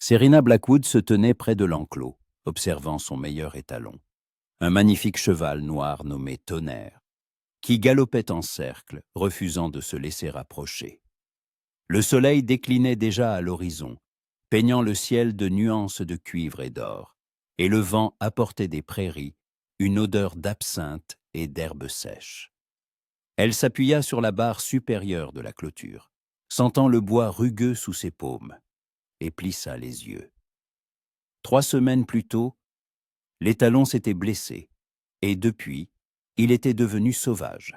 Serena Blackwood se tenait près de l'enclos, observant son meilleur étalon, un magnifique cheval noir nommé Tonnerre, qui galopait en cercle, refusant de se laisser approcher. Le soleil déclinait déjà à l'horizon, peignant le ciel de nuances de cuivre et d'or, et le vent apportait des prairies une odeur d'absinthe et d'herbes sèches. Elle s'appuya sur la barre supérieure de la clôture, sentant le bois rugueux sous ses paumes, et plissa les yeux. 3 semaines plus tôt, l'étalon s'était blessé, et depuis, il était devenu sauvage,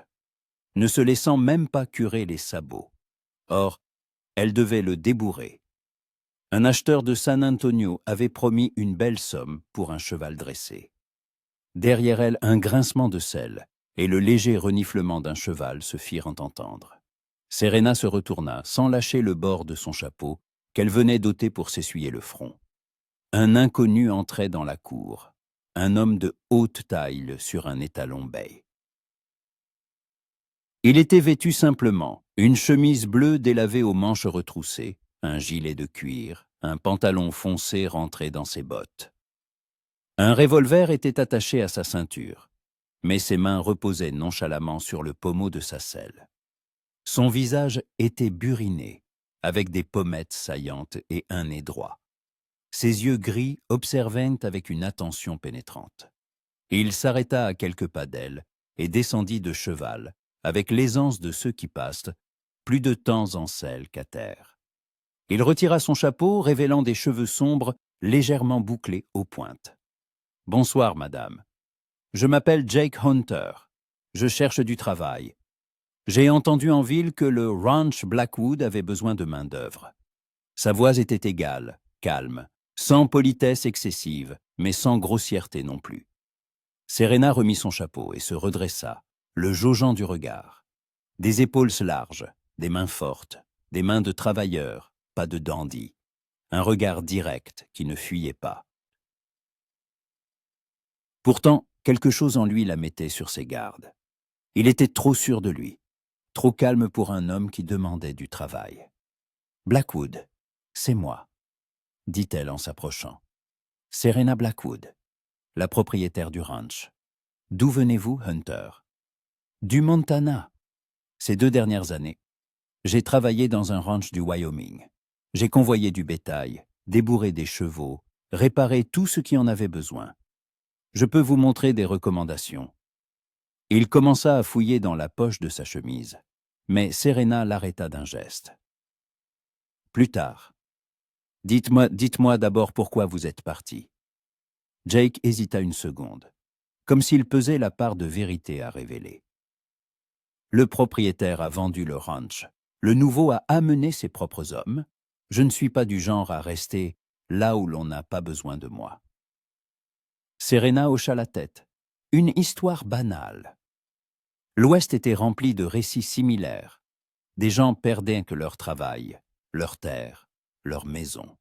ne se laissant même pas curer les sabots. Or, elle devait le débourrer. Un acheteur de San Antonio avait promis une belle somme pour un cheval dressé. Derrière elle, un grincement de selle et le léger reniflement d'un cheval se firent entendre. Serena se retourna, sans lâcher le bord de son chapeau, qu'elle venait d'ôter pour s'essuyer le front. Un inconnu entrait dans la cour, un homme de haute taille sur un étalon bai. Il était vêtu simplement, une chemise bleue délavée aux manches retroussées, un gilet de cuir, un pantalon foncé rentré dans ses bottes. Un revolver était attaché à sa ceinture, mais ses mains reposaient nonchalamment sur le pommeau de sa selle. Son visage était buriné, avec des pommettes saillantes et un nez droit. Ses yeux gris observaient avec une attention pénétrante. Il s'arrêta à quelques pas d'elle et descendit de cheval, avec l'aisance de ceux qui passent, plus de temps en selle qu'à terre. Il retira son chapeau, révélant des cheveux sombres légèrement bouclés aux pointes. « Bonsoir, madame. Je m'appelle Jake Hunter. Je cherche du travail. J'ai entendu en ville que le ranch Blackwood avait besoin de main-d'œuvre. » Sa voix était égale, calme, sans politesse excessive, mais sans grossièreté non plus. Serena remit son chapeau et se redressa, le jaugeant du regard. Des épaules larges, des mains fortes, des mains de travailleur, pas de dandy. Un regard direct qui ne fuyait pas. Pourtant, quelque chose en lui la mettait sur ses gardes. Il était trop sûr de lui, trop calme pour un homme qui demandait du travail. « Blackwood, c'est moi, » dit-elle en s'approchant. « Serena Blackwood, la propriétaire du ranch. D'où venez-vous, Hunter? » « Du Montana. Ces 2 dernières années, j'ai travaillé dans un ranch du Wyoming. J'ai convoyé du bétail, débourré des chevaux, réparé tout ce qui en avait besoin. Je peux vous montrer des recommandations. » Il commença à fouiller dans la poche de sa chemise, mais Serena l'arrêta d'un geste. « Plus tard. Dites-moi d'abord pourquoi vous êtes parti. » Jake hésita une seconde, comme s'il pesait la part de vérité à révéler. Le propriétaire a vendu le ranch. Le nouveau a amené ses propres hommes. Je ne suis pas du genre à rester là où l'on n'a pas besoin de moi. Serena hocha la tête. Une histoire banale. L'Ouest était rempli de récits similaires. Des gens perdaient que leur travail, leur terre, leur maison.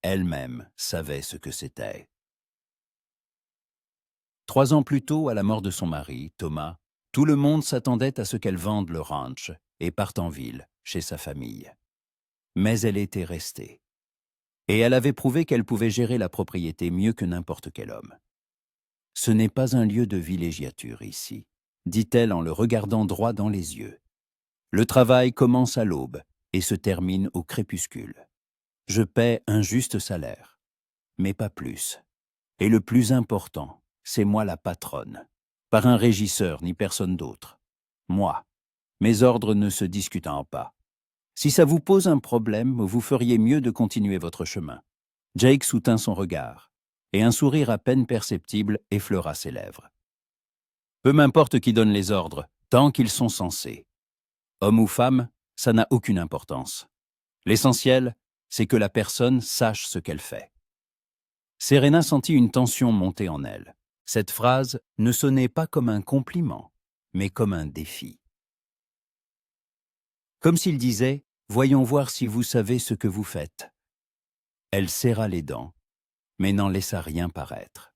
Elle-même savait ce que c'était. 3 ans plus tôt, à la mort de son mari, Thomas, tout le monde s'attendait à ce qu'elle vende le ranch et parte en ville, chez sa famille. Mais elle était restée. Et elle avait prouvé qu'elle pouvait gérer la propriété mieux que n'importe quel homme. « Ce n'est pas un lieu de villégiature ici, » dit-elle en le regardant droit dans les yeux. « Le travail commence à l'aube et se termine au crépuscule. Je paie un juste salaire, mais pas plus. Et le plus important, c'est moi la patronne. Par un régisseur ni personne d'autre. Moi, mes ordres ne se discutant pas. Si ça vous pose un problème, vous feriez mieux de continuer votre chemin. » Jake soutint son regard, et un sourire à peine perceptible effleura ses lèvres. « Peu m'importe qui donne les ordres, tant qu'ils sont sensés. Homme ou femme, ça n'a aucune importance. L'essentiel, c'est que la personne sache ce qu'elle fait. » Serena sentit une tension monter en elle. Cette phrase ne sonnait pas comme un compliment, mais comme un défi. Comme s'il disait « Voyons voir si vous savez ce que vous faites. » Elle serra les dents, mais n'en laissa rien paraître.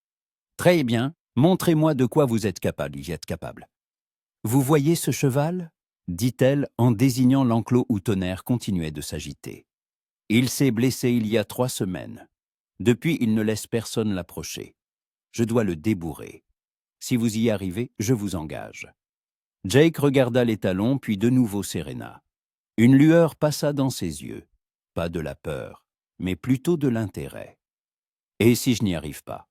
« Très bien, montrez-moi de quoi vous êtes capable. Vous voyez ce cheval ?» dit-elle en désignant l'enclos où Tonnerre continuait de s'agiter. Il s'est blessé il y a 3 semaines. Depuis, il ne laisse personne l'approcher. Je dois le débourrer. Si vous y arrivez, je vous engage. » Jake regarda les talons, puis de nouveau Serena. Une lueur passa dans ses yeux. Pas de la peur, mais plutôt de l'intérêt. « Et si je n'y arrive pas?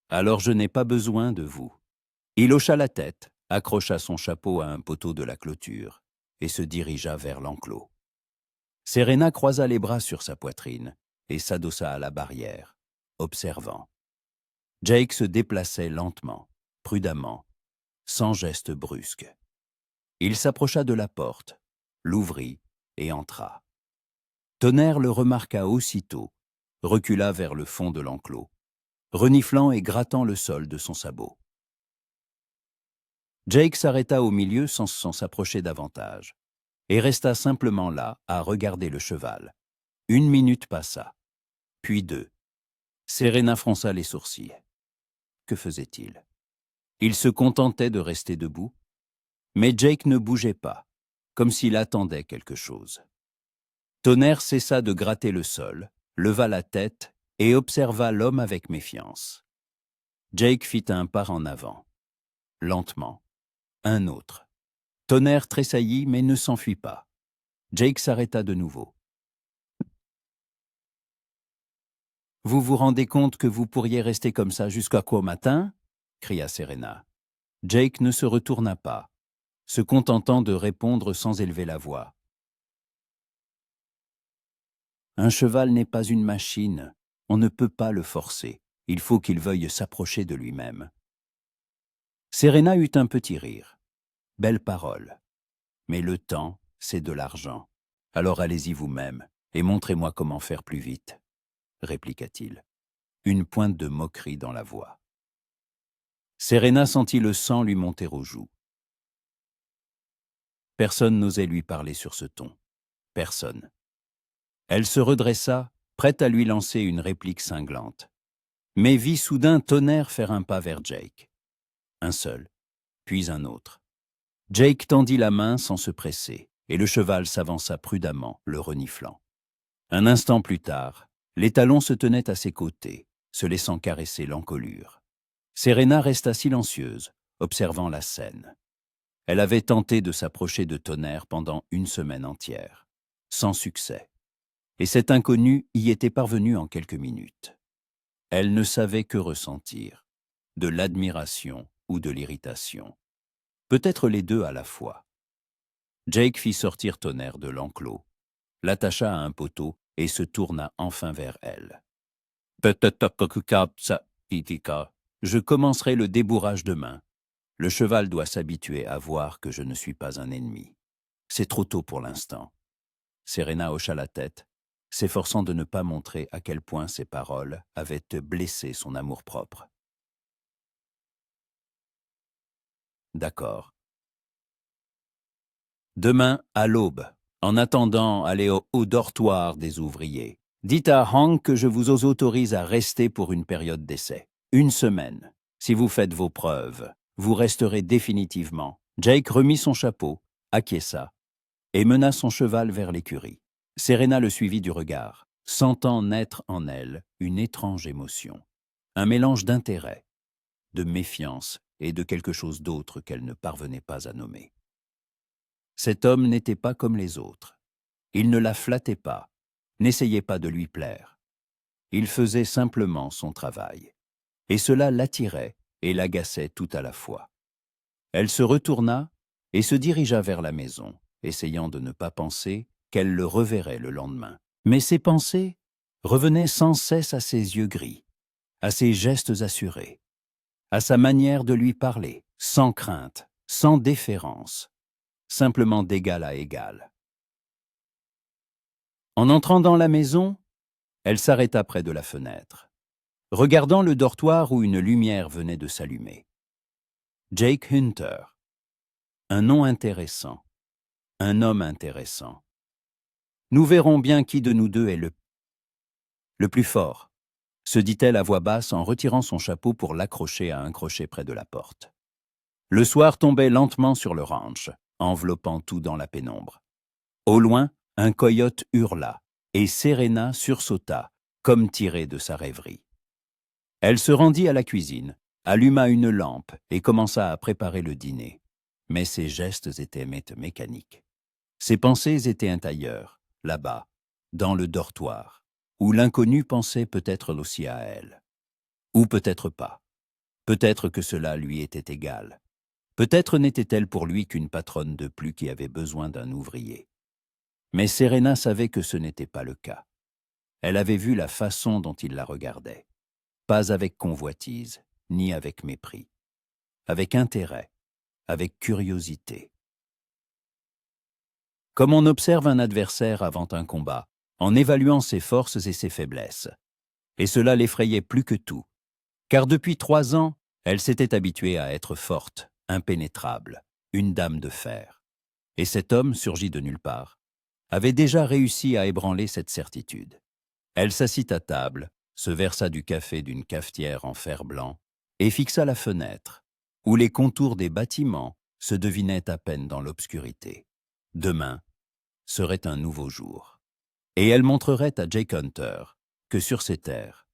Alors je n'ai pas besoin de vous. » Il hocha la tête, accrocha son chapeau à un poteau de la clôture et se dirigea vers l'enclos. Serena croisa les bras sur sa poitrine et s'adossa à la barrière, observant. Jake se déplaçait lentement, prudemment, sans geste brusque. Il s'approcha de la porte, l'ouvrit et entra. Tonnerre le remarqua aussitôt, recula vers le fond de l'enclos, reniflant et grattant le sol de son sabot. Jake s'arrêta au milieu sans s'approcher davantage, et resta simplement là à regarder le cheval. 1 minute passa, puis 2. Serena fronça les sourcils. Que faisait-il? Il se contentait de rester debout, mais Jake ne bougeait pas, comme s'il attendait quelque chose. Tonnerre cessa de gratter le sol, leva la tête et observa l'homme avec méfiance. Jake fit un pas en avant. Lentement. Un autre. Tonnerre tressaillit mais ne s'enfuit pas. Jake s'arrêta de nouveau. « Vous vous rendez compte que vous pourriez rester comme ça jusqu'à quoi au matin ?» cria Serena. Jake ne se retourna pas, se contentant de répondre sans élever la voix. « Un cheval n'est pas une machine, on ne peut pas le forcer, il faut qu'il veuille s'approcher de lui-même. » Serena eut un petit rire. « Belle parole. Mais le temps, c'est de l'argent. Alors allez-y vous-même et montrez-moi comment faire plus vite, » répliqua-t-il, une pointe de moquerie dans la voix. Serena sentit le sang lui monter aux joues. Personne n'osait lui parler sur ce ton. Personne. Elle se redressa, prête à lui lancer une réplique cinglante. Mais vit soudain Tonnerre faire un pas vers Jake. Un seul, puis un autre. Jake tendit la main sans se presser, et le cheval s'avança prudemment, le reniflant. Un instant plus tard, les talons se tenaient à ses côtés, se laissant caresser l'encolure. Serena resta silencieuse, observant la scène. Elle avait tenté de s'approcher de Tonnerre pendant 1 semaine entière, sans succès. Et cet inconnu y était parvenu en quelques minutes. Elle ne savait que ressentir, de l'admiration ou de l'irritation. Peut-être les deux à la fois. Jake fit sortir Tonnerre de l'enclos, l'attacha à un poteau et se tourna enfin vers elle. « Je commencerai le débourrage demain. Le cheval doit s'habituer à voir que je ne suis pas un ennemi. C'est trop tôt pour l'instant. » Serena hocha la tête, s'efforçant de ne pas montrer à quel point ses paroles avaient blessé son amour-propre. « D'accord. Demain, à l'aube, en attendant, allez au dortoir des ouvriers. Dites à Hank que je vous autorise à rester pour une période d'essai. 1 semaine. Si vous faites vos preuves, vous resterez définitivement. » Jake remit son chapeau, acquiesça, et mena son cheval vers l'écurie. Serena le suivit du regard, sentant naître en elle une étrange émotion. Un mélange d'intérêt, de méfiance et de quelque chose d'autre qu'elle ne parvenait pas à nommer. Cet homme n'était pas comme les autres. Il ne la flattait pas, n'essayait pas de lui plaire. Il faisait simplement son travail. Et cela l'attirait et l'agaçait tout à la fois. Elle se retourna et se dirigea vers la maison, essayant de ne pas penser qu'elle le reverrait le lendemain. Mais ses pensées revenaient sans cesse à ses yeux gris, à ses gestes assurés, à sa manière de lui parler, sans crainte, sans déférence, simplement d'égal à égal. En entrant dans la maison, elle s'arrêta près de la fenêtre, regardant le dortoir où une lumière venait de s'allumer. Jake Hunter. Un nom intéressant, un homme intéressant. Nous verrons bien qui de nous deux est le plus fort, se dit-elle à voix basse en retirant son chapeau pour l'accrocher à un crochet près de la porte. Le soir tombait lentement sur le ranch, enveloppant tout dans la pénombre. Au loin, un coyote hurla, et Serena sursauta, comme tirée de sa rêverie. Elle se rendit à la cuisine, alluma une lampe et commença à préparer le dîner. Mais ses gestes étaient mécaniques. Ses pensées étaient ailleurs, là-bas, dans le dortoir, où l'inconnu pensait peut-être aussi à elle. Ou peut-être pas. Peut-être que cela lui était égal. Peut-être n'était-elle pour lui qu'une patronne de plus qui avait besoin d'un ouvrier. Mais Serena savait que ce n'était pas le cas. Elle avait vu la façon dont il la regardait. Pas avec convoitise, ni avec mépris. Avec intérêt, avec curiosité. Comme on observe un adversaire avant un combat, en évaluant ses forces et ses faiblesses. Et cela l'effrayait plus que tout. Car depuis 3 ans, elle s'était habituée à être forte, impénétrable, une dame de fer. Et cet homme, surgi de nulle part, avait déjà réussi à ébranler cette certitude. Elle s'assit à table, se versa du café d'une cafetière en fer blanc et fixa la fenêtre, où les contours des bâtiments se devinaient à peine dans l'obscurité. Demain serait un nouveau jour. Et elle montrerait à Jake Hunter que sur ces terres,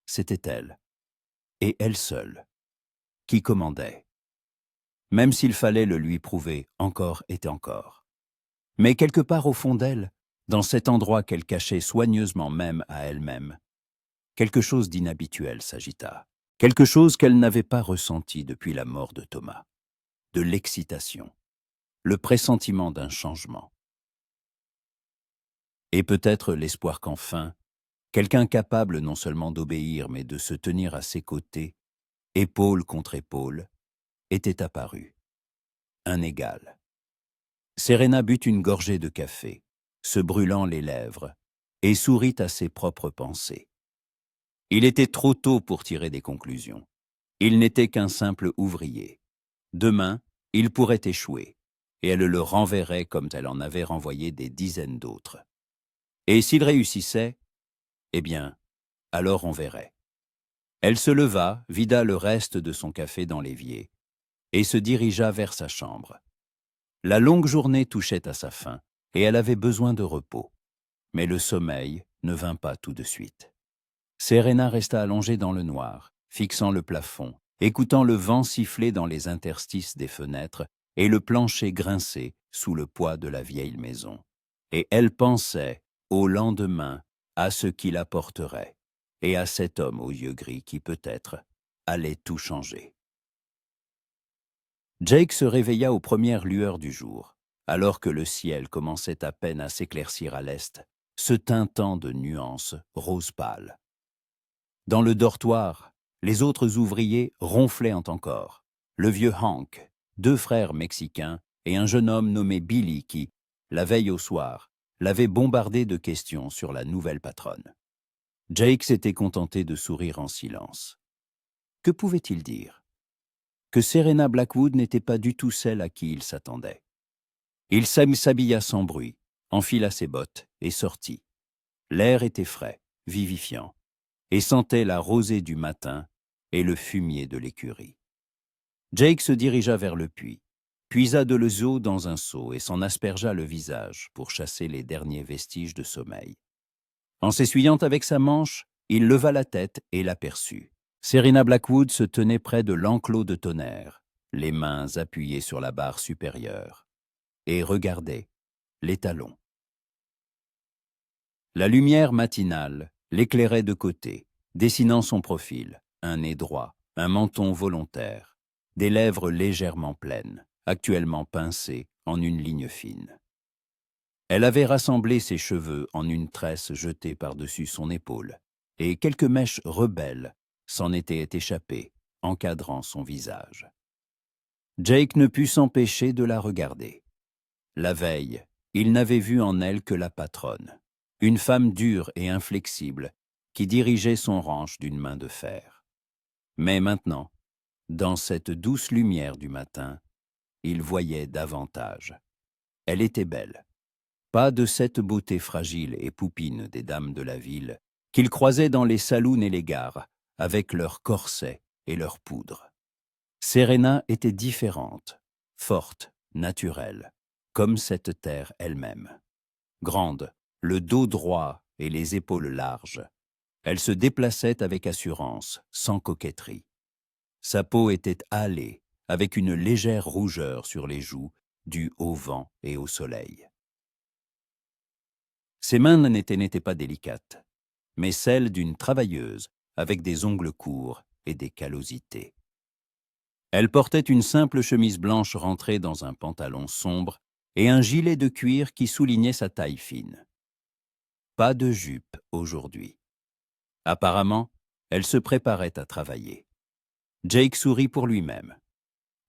c'était elle, et elle seule, qui commandait. Même s'il fallait le lui prouver encore et encore. Mais quelque part au fond d'elle, dans cet endroit qu'elle cachait soigneusement même à elle-même, quelque chose d'inhabituel s'agita, quelque chose qu'elle n'avait pas ressenti depuis la mort de Thomas, de l'excitation, le pressentiment d'un changement. Et peut-être l'espoir qu'enfin, quelqu'un capable non seulement d'obéir mais de se tenir à ses côtés, épaule contre épaule, était apparu. Un égal. Serena but une gorgée de café, se brûlant les lèvres, et sourit à ses propres pensées. Il était trop tôt pour tirer des conclusions. Il n'était qu'un simple ouvrier. Demain, il pourrait échouer, et elle le renverrait comme elle en avait renvoyé des dizaines d'autres. Et s'il réussissait, eh bien, alors on verrait. Elle se leva, vida le reste de son café dans l'évier, et se dirigea vers sa chambre. La longue journée touchait à sa fin, et elle avait besoin de repos. Mais le sommeil ne vint pas tout de suite. Serena resta allongée dans le noir, fixant le plafond, écoutant le vent siffler dans les interstices des fenêtres et le plancher grincer sous le poids de la vieille maison. Et elle pensait, au lendemain, à ce qu'il apporterait, et à cet homme aux yeux gris qui, peut-être, allait tout changer. Jake se réveilla aux premières lueurs du jour, alors que le ciel commençait à peine à s'éclaircir à l'est, se teintant de nuances rose pâle. Dans le dortoir, les autres ouvriers ronflaient encore. Le vieux Hank, 2 frères mexicains et un jeune homme nommé Billy qui, la veille au soir, l'avait bombardé de questions sur la nouvelle patronne. Jake s'était contenté de sourire en silence. Que pouvait-il dire? Que Serena Blackwood n'était pas du tout celle à qui il s'attendait. Il s'habilla sans bruit, enfila ses bottes et sortit. L'air était frais, vivifiant, et sentait la rosée du matin et le fumier de l'écurie. Jake se dirigea vers le puits, puisa de l'eau dans un seau et s'en aspergea le visage pour chasser les derniers vestiges de sommeil. En s'essuyant avec sa manche, il leva la tête et l'aperçut. Serena Blackwood se tenait près de l'enclos de tonnerre, les mains appuyées sur la barre supérieure, et regardait les talons. La lumière matinale l'éclairait de côté, dessinant son profil, un nez droit, un menton volontaire, des lèvres légèrement pleines, actuellement pincées en une ligne fine. Elle avait rassemblé ses cheveux en une tresse jetée par-dessus son épaule, et quelques mèches rebelles s'en étaient échappées, encadrant son visage. Jake ne put s'empêcher de la regarder. La veille, il n'avait vu en elle que la patronne, une femme dure et inflexible qui dirigeait son ranch d'une main de fer. Mais maintenant, dans cette douce lumière du matin, il voyait davantage. Elle était belle. Pas de cette beauté fragile et poupine des dames de la ville qu'il croisait dans les saloons et les gares, avec leurs corsets et leurs poudres. Serena était différente, forte, naturelle, comme cette terre elle-même. Grande, le dos droit et les épaules larges. Elle se déplaçait avec assurance, sans coquetterie. Sa peau était hâlée, avec une légère rougeur sur les joues, due au vent et au soleil. Ses mains n'étaient pas délicates, mais celles d'une travailleuse, avec des ongles courts et des callosités. Elle portait une simple chemise blanche rentrée dans un pantalon sombre et un gilet de cuir qui soulignait sa taille fine. Pas de jupe aujourd'hui. Apparemment, elle se préparait à travailler. Jake sourit pour lui-même.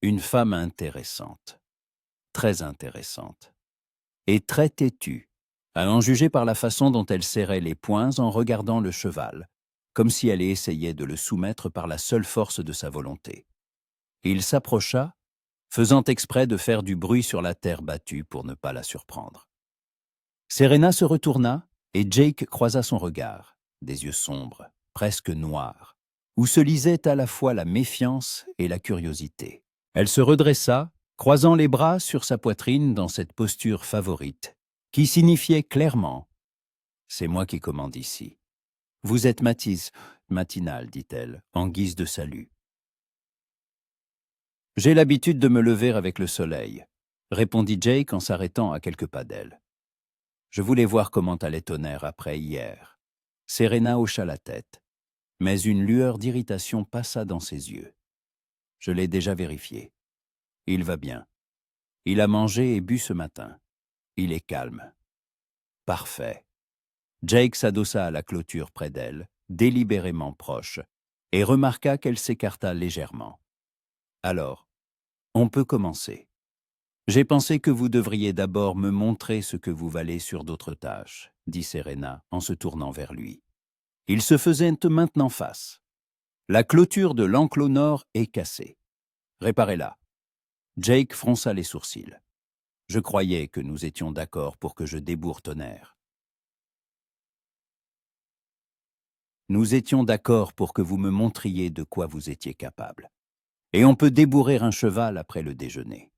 Une femme intéressante, très intéressante, et très têtue, à en juger par la façon dont elle serrait les poings en regardant le cheval, comme si elle essayait de le soumettre par la seule force de sa volonté. Il s'approcha, faisant exprès de faire du bruit sur la terre battue pour ne pas la surprendre. Serena se retourna et Jake croisa son regard, des yeux sombres, presque noirs, où se lisaient à la fois la méfiance et la curiosité. Elle se redressa, croisant les bras sur sa poitrine dans cette posture favorite, qui signifiait clairement « C'est moi qui commande ici. Vous êtes matinale, dit-elle, en guise de salut. J'ai l'habitude de me lever avec le soleil, répondit Jake en s'arrêtant à quelques pas d'elle. Je voulais voir comment allait Tonnerre après hier. Serena hocha la tête, mais une lueur d'irritation passa dans ses yeux. Je l'ai déjà vérifié. Il va bien. Il a mangé et bu ce matin. Il est calme. Parfait. Jake s'adossa à la clôture près d'elle, délibérément proche, et remarqua qu'elle s'écarta légèrement. Alors, on peut commencer. J'ai pensé que vous devriez d'abord me montrer ce que vous valez sur d'autres tâches, dit Serena en se tournant vers lui. Ils se faisaient maintenant face. La clôture de l'enclos nord est cassée. Réparez-la. Jake fronça les sourcils. Je croyais que nous étions d'accord pour que je débourre Tonnerre. Nous étions d'accord pour que vous me montriez de quoi vous étiez capable. Et on peut débourrer un cheval après le déjeuner.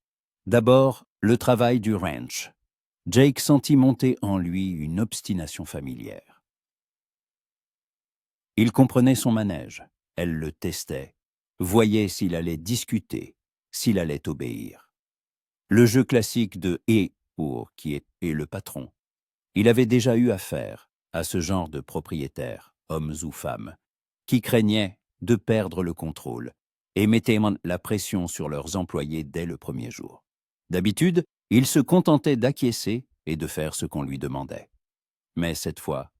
D'abord, le travail du ranch. Jake sentit monter en lui une obstination familière. Il comprenait son manège, elle le testait, voyait s'il allait discuter, s'il allait obéir. Le jeu classique de « et » pour qui est le patron. Il avait déjà eu affaire à ce genre de propriétaires, hommes ou femmes, qui craignaient de perdre le contrôle et mettaient la pression sur leurs employés dès le premier jour. D'habitude, il se contentait d'acquiescer et de faire ce qu'on lui demandait. Mais cette fois,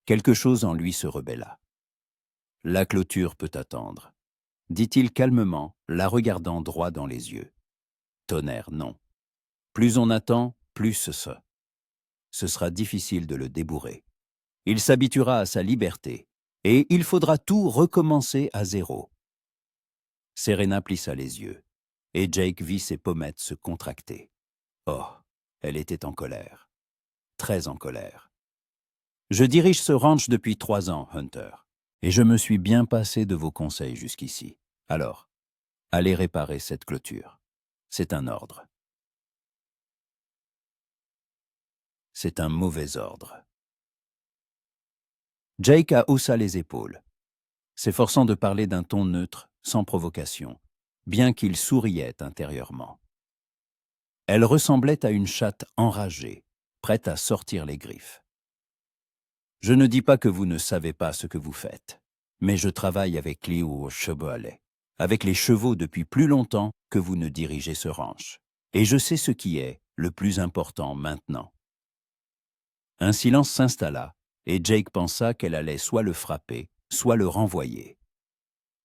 quelque chose en lui se rebella. « La clôture peut attendre », dit-il calmement, la regardant droit dans les yeux. Tonnerre, non. Plus on attend, plus ce sera difficile de le débourrer. Il s'habituera à sa liberté, et il faudra tout recommencer à zéro. Serena plissa les yeux, et Jake vit ses pommettes se contracter. Oh, elle était en colère. Très en colère. Je dirige ce ranch depuis 3 ans, Hunter, et je me suis bien passé de vos conseils jusqu'ici. Alors, allez réparer cette clôture. C'est un ordre. C'est un mauvais ordre. Jake haussa les épaules, s'efforçant de parler d'un ton neutre, sans provocation, bien qu'il souriait intérieurement. Elle ressemblait à une chatte enragée, prête à sortir les griffes. Je ne dis pas que vous ne savez pas ce que vous faites, mais je travaille avec Liu Chevalet, avec les chevaux depuis plus longtemps que vous ne dirigez ce ranch, et je sais ce qui est le plus important maintenant. Un silence s'installa, et Jake pensa qu'elle allait soit le frapper, soit le renvoyer.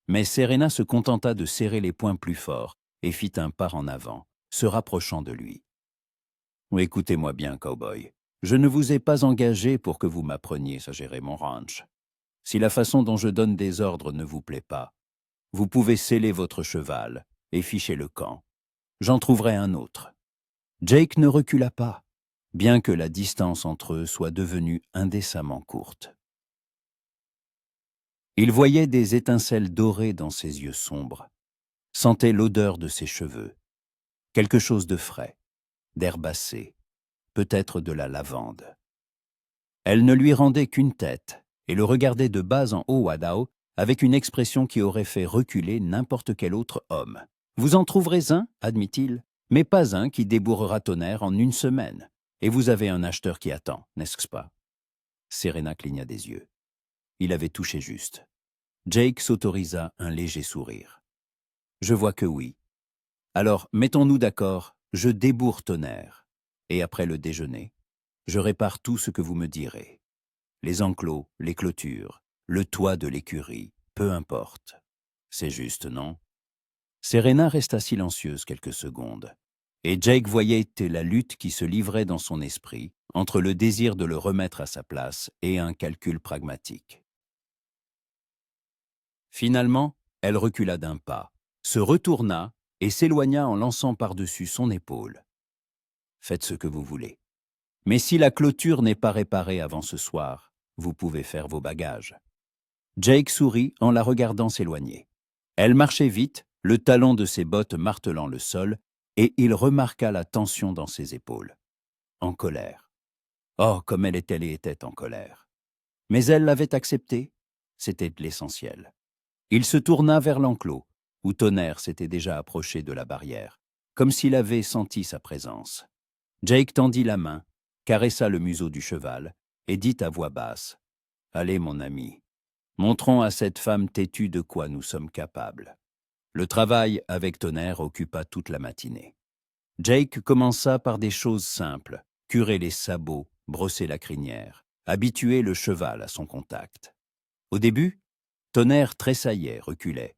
Mais Serena se contenta de serrer les poings plus fort et fit un pas en avant, se rapprochant de lui. « Écoutez-moi bien, cow-boy. Je ne vous ai pas engagé pour que vous m'appreniez à gérer mon ranch. Si la façon dont je donne des ordres ne vous plaît pas, vous pouvez sceller votre cheval et ficher le camp. J'en trouverai un autre. » Jake ne recula pas, bien que la distance entre eux soit devenue indécemment courte. Il voyait des étincelles dorées dans ses yeux sombres, sentait l'odeur de ses cheveux, quelque chose de frais, d'herbacé, peut-être de la lavande. Elle ne lui rendait qu'une tête et le regardait de bas en haut à Dao avec une expression qui aurait fait reculer n'importe quel autre homme. « Vous en trouverez un, admit-il, mais pas un qui débourrera Tonnerre en une semaine. Et vous avez un acheteur qui attend, n'est-ce pas ?» Serena cligna des yeux. Il avait touché juste. Jake s'autorisa un léger sourire. « Je vois que oui. Alors, mettons-nous d'accord, je débourre Tonnerre. Et après le déjeuner, je répare tout ce que vous me direz. Les enclos, les clôtures, le toit de l'écurie, peu importe. C'est juste, non ?» Serena resta silencieuse quelques secondes, et Jake voyait la lutte qui se livrait dans son esprit entre le désir de le remettre à sa place et un calcul pragmatique. Finalement, elle recula d'un pas, se retourna et s'éloigna en lançant par-dessus son épaule. « Faites ce que vous voulez. Mais si la clôture n'est pas réparée avant ce soir, vous pouvez faire vos bagages. » Jake sourit en la regardant s'éloigner. Elle marchait vite, le talon de ses bottes martelant le sol, et il remarqua la tension dans ses épaules. En colère. Oh, comme elle était en colère. Mais elle l'avait accepté. C'était l'essentiel. Il se tourna vers l'enclos, où Tonnerre s'était déjà approché de la barrière, comme s'il avait senti sa présence. Jake tendit la main, caressa le museau du cheval, et dit à voix basse, « Allez, mon ami, montrons à cette femme têtue de quoi nous sommes capables. » Le travail avec Tonnerre occupa toute la matinée. Jake commença par des choses simples, curer les sabots, brosser la crinière, habituer le cheval à son contact. Au début, Tonnerre tressaillait, reculait,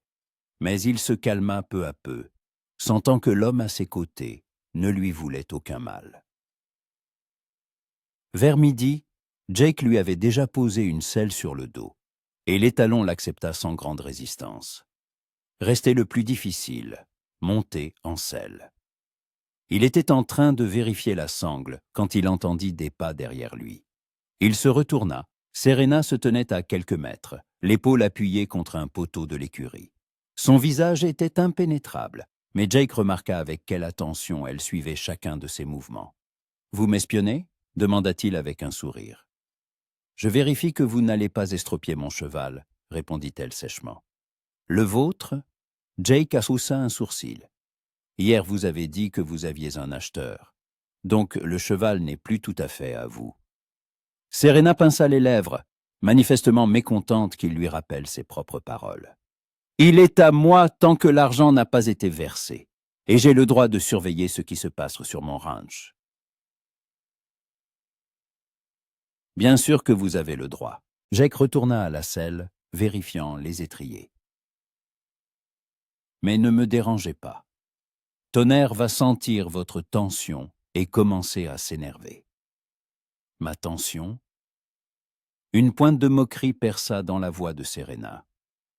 mais il se calma peu à peu, sentant que l'homme à ses côtés ne lui voulait aucun mal. Vers midi, Jake lui avait déjà posé une selle sur le dos, et l'étalon l'accepta sans grande résistance. Restait le plus difficile, monter en selle. Il était en train de vérifier la sangle quand il entendit des pas derrière lui. Il se retourna. Serena se tenait à quelques mètres, l'épaule appuyée contre un poteau de l'écurie. Son visage était impénétrable, mais Jake remarqua avec quelle attention elle suivait chacun de ses mouvements. « Vous m'espionnez » demanda-t-il avec un sourire. « Je vérifie que vous n'allez pas estropier mon cheval » répondit-elle sèchement. « Le vôtre » Jake haussa un sourcil. « Hier, vous avez dit que vous aviez un acheteur. Donc, le cheval n'est plus tout à fait à vous. » Serena pinça les lèvres, manifestement mécontente qu'il lui rappelle ses propres paroles. « Il est à moi tant que l'argent n'a pas été versé, et j'ai le droit de surveiller ce qui se passe sur mon ranch. » « Bien sûr que vous avez le droit. » Jake retourna à la selle, vérifiant les étriers. « Mais ne me dérangez pas. Tonnerre va sentir votre tension et commencer à s'énerver. » « Ma tension ?» Une pointe de moquerie perça dans la voix de Serena.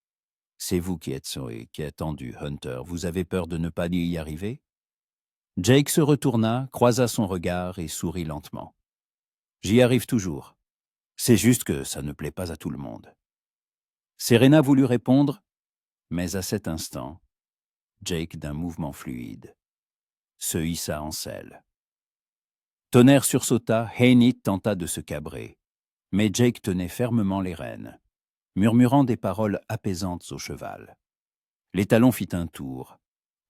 « C'est vous qui êtes tendu, Hunter. Vous avez peur de ne pas y arriver ?» Jake se retourna, croisa son regard et sourit lentement. « J'y arrive toujours. C'est juste que ça ne plaît pas à tout le monde. » Serena voulut répondre, mais à cet instant, Jake, d'un mouvement fluide, se hissa en selle. Tonnerre sursauta, Haney tenta de se cabrer, mais Jake tenait fermement les rênes, murmurant des paroles apaisantes au cheval. L'étalon fit un tour,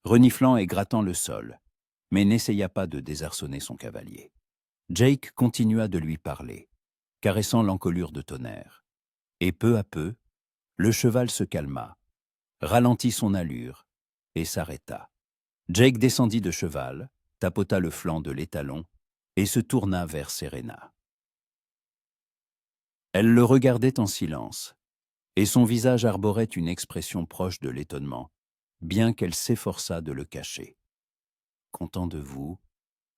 reniflant et grattant le sol, mais n'essaya pas de désarçonner son cavalier. Jake continua de lui parler, caressant l'encolure de Tonnerre. Et peu à peu, le cheval se calma, ralentit son allure et s'arrêta. Jake descendit de cheval, tapota le flanc de l'étalon et se tourna vers Serena. Elle le regardait en silence, et son visage arborait une expression proche de l'étonnement, bien qu'elle s'efforçât de le cacher. « Content de vous ?»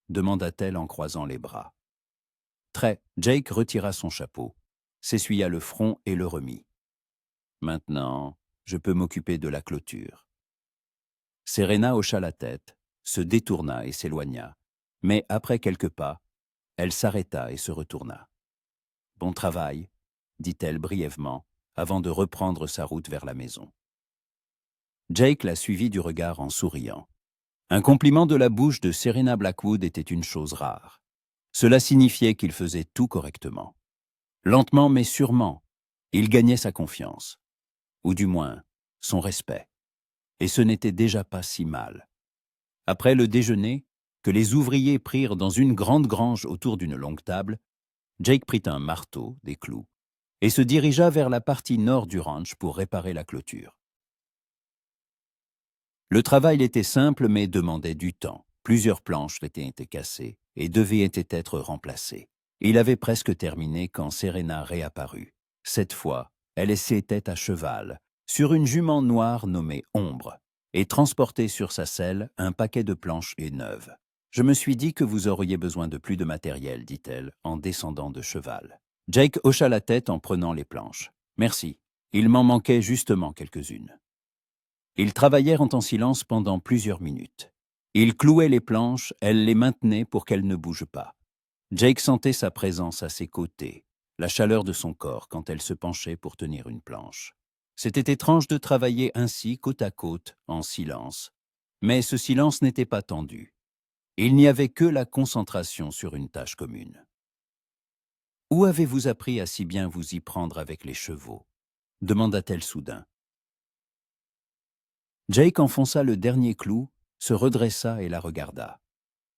demanda-t-elle en croisant les bras. Très, Jake retira son chapeau, s'essuya le front et le remit. « Maintenant, je peux m'occuper de la clôture. » Serena hocha la tête, se détourna et s'éloigna, mais après quelques pas, elle s'arrêta et se retourna. « Bon travail, » dit-elle brièvement, avant de reprendre sa route vers la maison. Jake la suivit du regard en souriant. Un compliment de la bouche de Serena Blackwood était une chose rare. Cela signifiait qu'il faisait tout correctement. Lentement mais sûrement, il gagnait sa confiance, ou du moins son respect. Et ce n'était déjà pas si mal. Après le déjeuner, que les ouvriers prirent dans une grande grange autour d'une longue table, Jake prit un marteau, des clous, et se dirigea vers la partie nord du ranch pour réparer la clôture. Le travail était simple mais demandait du temps. Plusieurs planches étaient cassées et devaient être remplacées. Il avait presque terminé quand Serena réapparut. Cette fois, elle était à cheval, sur une jument noire nommée Ombre, et transportait sur sa selle un paquet de planches neuves. « Je me suis dit que vous auriez besoin de plus de matériel, dit-elle, en descendant de cheval. Jake hocha la tête en prenant les planches. Merci, il m'en manquait justement quelques-unes. Ils travaillèrent en silence pendant plusieurs minutes. Il clouait les planches, elle les maintenait pour qu'elles ne bougent pas. Jake sentait sa présence à ses côtés, la chaleur de son corps quand elle se penchait pour tenir une planche. C'était étrange de travailler ainsi côte à côte, en silence. Mais ce silence n'était pas tendu. Il n'y avait que la concentration sur une tâche commune. « Où avez-vous appris à si bien vous y prendre avec les chevaux ?» demanda-t-elle soudain. Jake enfonça le dernier clou, se redressa et la regarda.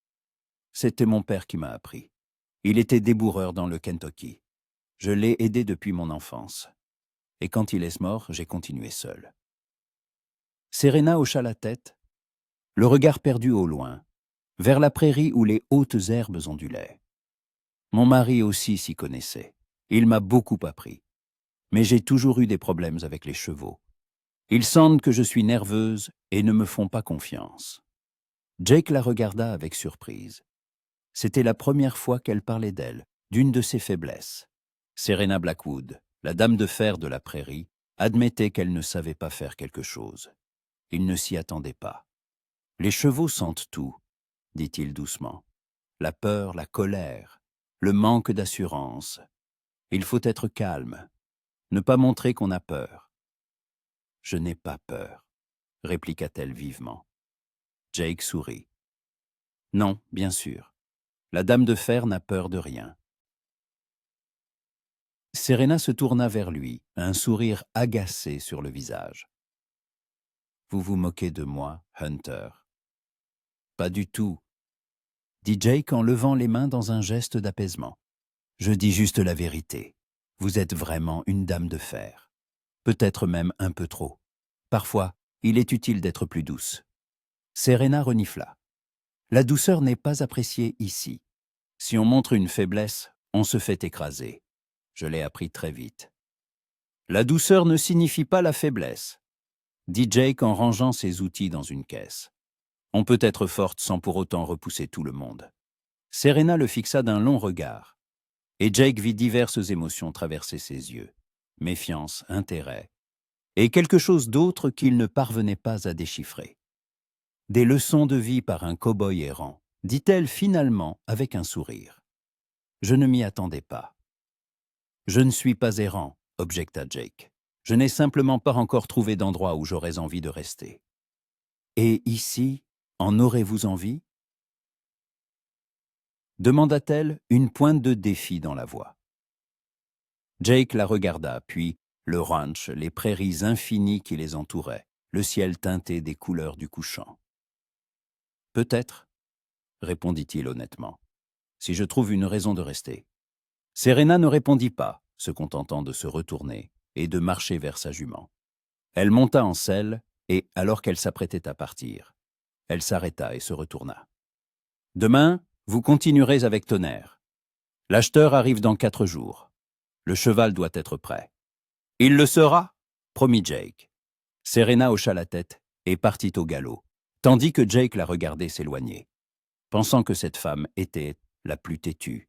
« C'était mon père qui m'a appris. Il était débourreur dans le Kentucky. Je l'ai aidé depuis mon enfance. Et quand il est mort, j'ai continué seul. » Serena hocha la tête, le regard perdu au loin, vers la prairie où les hautes herbes ondulaient. « Mon mari aussi s'y connaissait. Il m'a beaucoup appris. Mais j'ai toujours eu des problèmes avec les chevaux. Ils sentent que je suis nerveuse et ne me font pas confiance. » Jake la regarda avec surprise. C'était la première fois qu'elle parlait d'elle, d'une de ses faiblesses. Serena Blackwood, la dame de fer de la prairie, admettait qu'elle ne savait pas faire quelque chose. Il ne s'y attendait pas. « Les chevaux sentent tout, » dit-il doucement. « La peur, la colère, le manque d'assurance. Il faut être calme, ne pas montrer qu'on a peur. »« Je n'ai pas peur, » répliqua-t-elle vivement. Jake sourit. « Non, bien sûr. La dame de fer n'a peur de rien. » Serena se tourna vers lui, un sourire agacé sur le visage. « Vous vous moquez de moi, Hunter. »« Pas du tout, » dit Jake en levant les mains dans un geste d'apaisement. « Je dis juste la vérité. Vous êtes vraiment une dame de fer. Peut-être même un peu trop. Parfois, il est utile d'être plus douce. » Serena renifla. « La douceur n'est pas appréciée ici. Si on montre une faiblesse, on se fait écraser. Je l'ai appris très vite. »« La douceur ne signifie pas la faiblesse, » dit Jake en rangeant ses outils dans une caisse. « On peut être forte sans pour autant repousser tout le monde. » Serena le fixa d'un long regard, et Jake vit diverses émotions traverser ses yeux. Méfiance, intérêt, et quelque chose d'autre qu'il ne parvenait pas à déchiffrer. « Des leçons de vie par un cow-boy errant, » dit-elle finalement avec un sourire. « Je ne m'y attendais pas. »« Je ne suis pas errant, » objecta Jake. « Je n'ai simplement pas encore trouvé d'endroit où j'aurais envie de rester. »« Et ici, en aurez-vous envie ?» demanda-t-elle, une pointe de défi dans la voix. Jake la regarda, puis le ranch, les prairies infinies qui les entouraient, le ciel teinté des couleurs du couchant. « Peut-être, » répondit-il honnêtement, « si je trouve une raison de rester. » Serena ne répondit pas, se contentant de se retourner et de marcher vers sa jument. Elle monta en selle et, alors qu'elle s'apprêtait à partir, elle s'arrêta et se retourna. « Demain, vous continuerez avec Tonnerre. L'acheteur arrive dans 4 jours. Le cheval doit être prêt. »« Il le sera » promit Jake. Serena hocha la tête et partit au galop, tandis que Jake la regardait s'éloigner, pensant que cette femme était la plus têtue,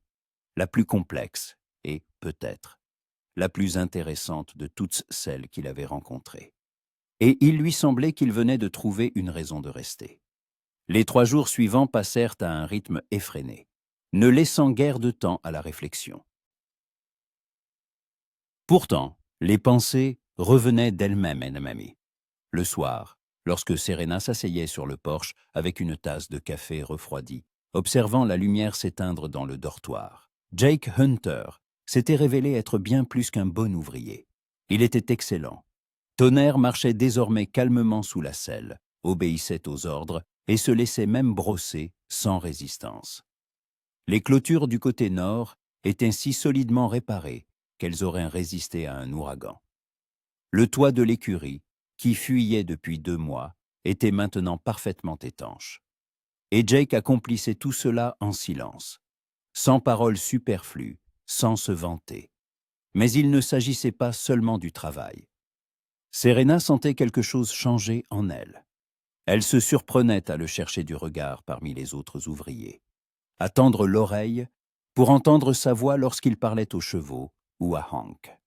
la plus complexe et, peut-être, la plus intéressante de toutes celles qu'il avait rencontrées. Et il lui semblait qu'il venait de trouver une raison de rester. Les 3 jours suivants passèrent à un rythme effréné, ne laissant guère de temps à la réflexion. Pourtant, les pensées revenaient d'elles-mêmes. Le soir, lorsque Serena s'asseyait sur le porche avec une tasse de café refroidi, observant la lumière s'éteindre dans le dortoir, Jake Hunter s'était révélé être bien plus qu'un bon ouvrier. Il était excellent. Tonnerre marchait désormais calmement sous la selle, obéissait aux ordres et se laissait même brosser sans résistance. Les clôtures du côté nord étaient si solidement réparées qu'elles auraient résisté à un ouragan. Le toit de l'écurie, qui fuyait depuis 2 mois, était maintenant parfaitement étanche. Et Jake accomplissait tout cela en silence, sans paroles superflues, sans se vanter. Mais il ne s'agissait pas seulement du travail. Serena sentait quelque chose changer en elle. Elle se surprenait à le chercher du regard parmi les autres ouvriers, à tendre l'oreille pour entendre sa voix lorsqu'il parlait aux chevaux ou à Hank.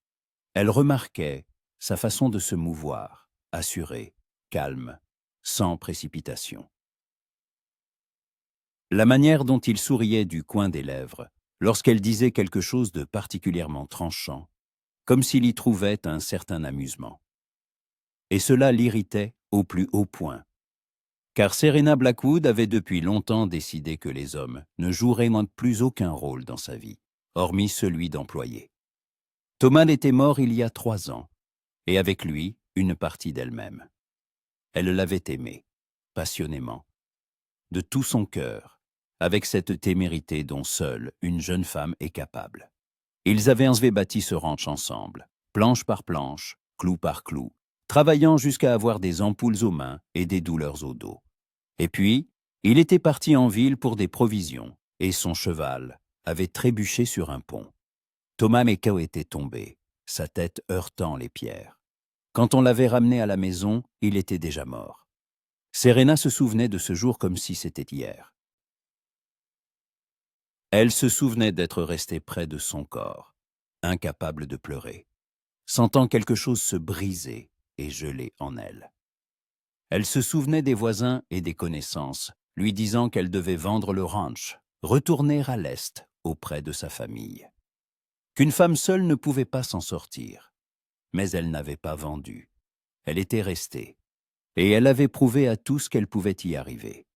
Elle remarquait sa façon de se mouvoir, assurée, calme, sans précipitation. La manière dont il souriait du coin des lèvres lorsqu'elle disait quelque chose de particulièrement tranchant, comme s'il y trouvait un certain amusement. Et cela l'irritait au plus haut point, car Serena Blackwood avait depuis longtemps décidé que les hommes ne joueraient plus aucun rôle dans sa vie, hormis celui d'employé. Thomas était mort il y a 3 ans, et avec lui, une partie d'elle-même. Elle l'avait aimé, passionnément, de tout son cœur, avec cette témérité dont seule une jeune femme est capable. Ils avaient ensuite bâti ce ranch ensemble, planche par planche, clou par clou, travaillant jusqu'à avoir des ampoules aux mains et des douleurs au dos. Et puis, il était parti en ville pour des provisions, et son cheval avait trébuché sur un pont. Thomas Meko était tombé, sa tête heurtant les pierres. Quand on l'avait ramené à la maison, il était déjà mort. Serena se souvenait de ce jour comme si c'était hier. Elle se souvenait d'être restée près de son corps, incapable de pleurer, sentant quelque chose se briser et geler en elle. Elle se souvenait des voisins et des connaissances, lui disant qu'elle devait vendre le ranch, retourner à l'Est auprès de sa famille. Qu'une femme seule ne pouvait pas s'en sortir. Mais elle n'avait pas vendu. Elle était restée. Et elle avait prouvé à tous qu'elle pouvait y arriver.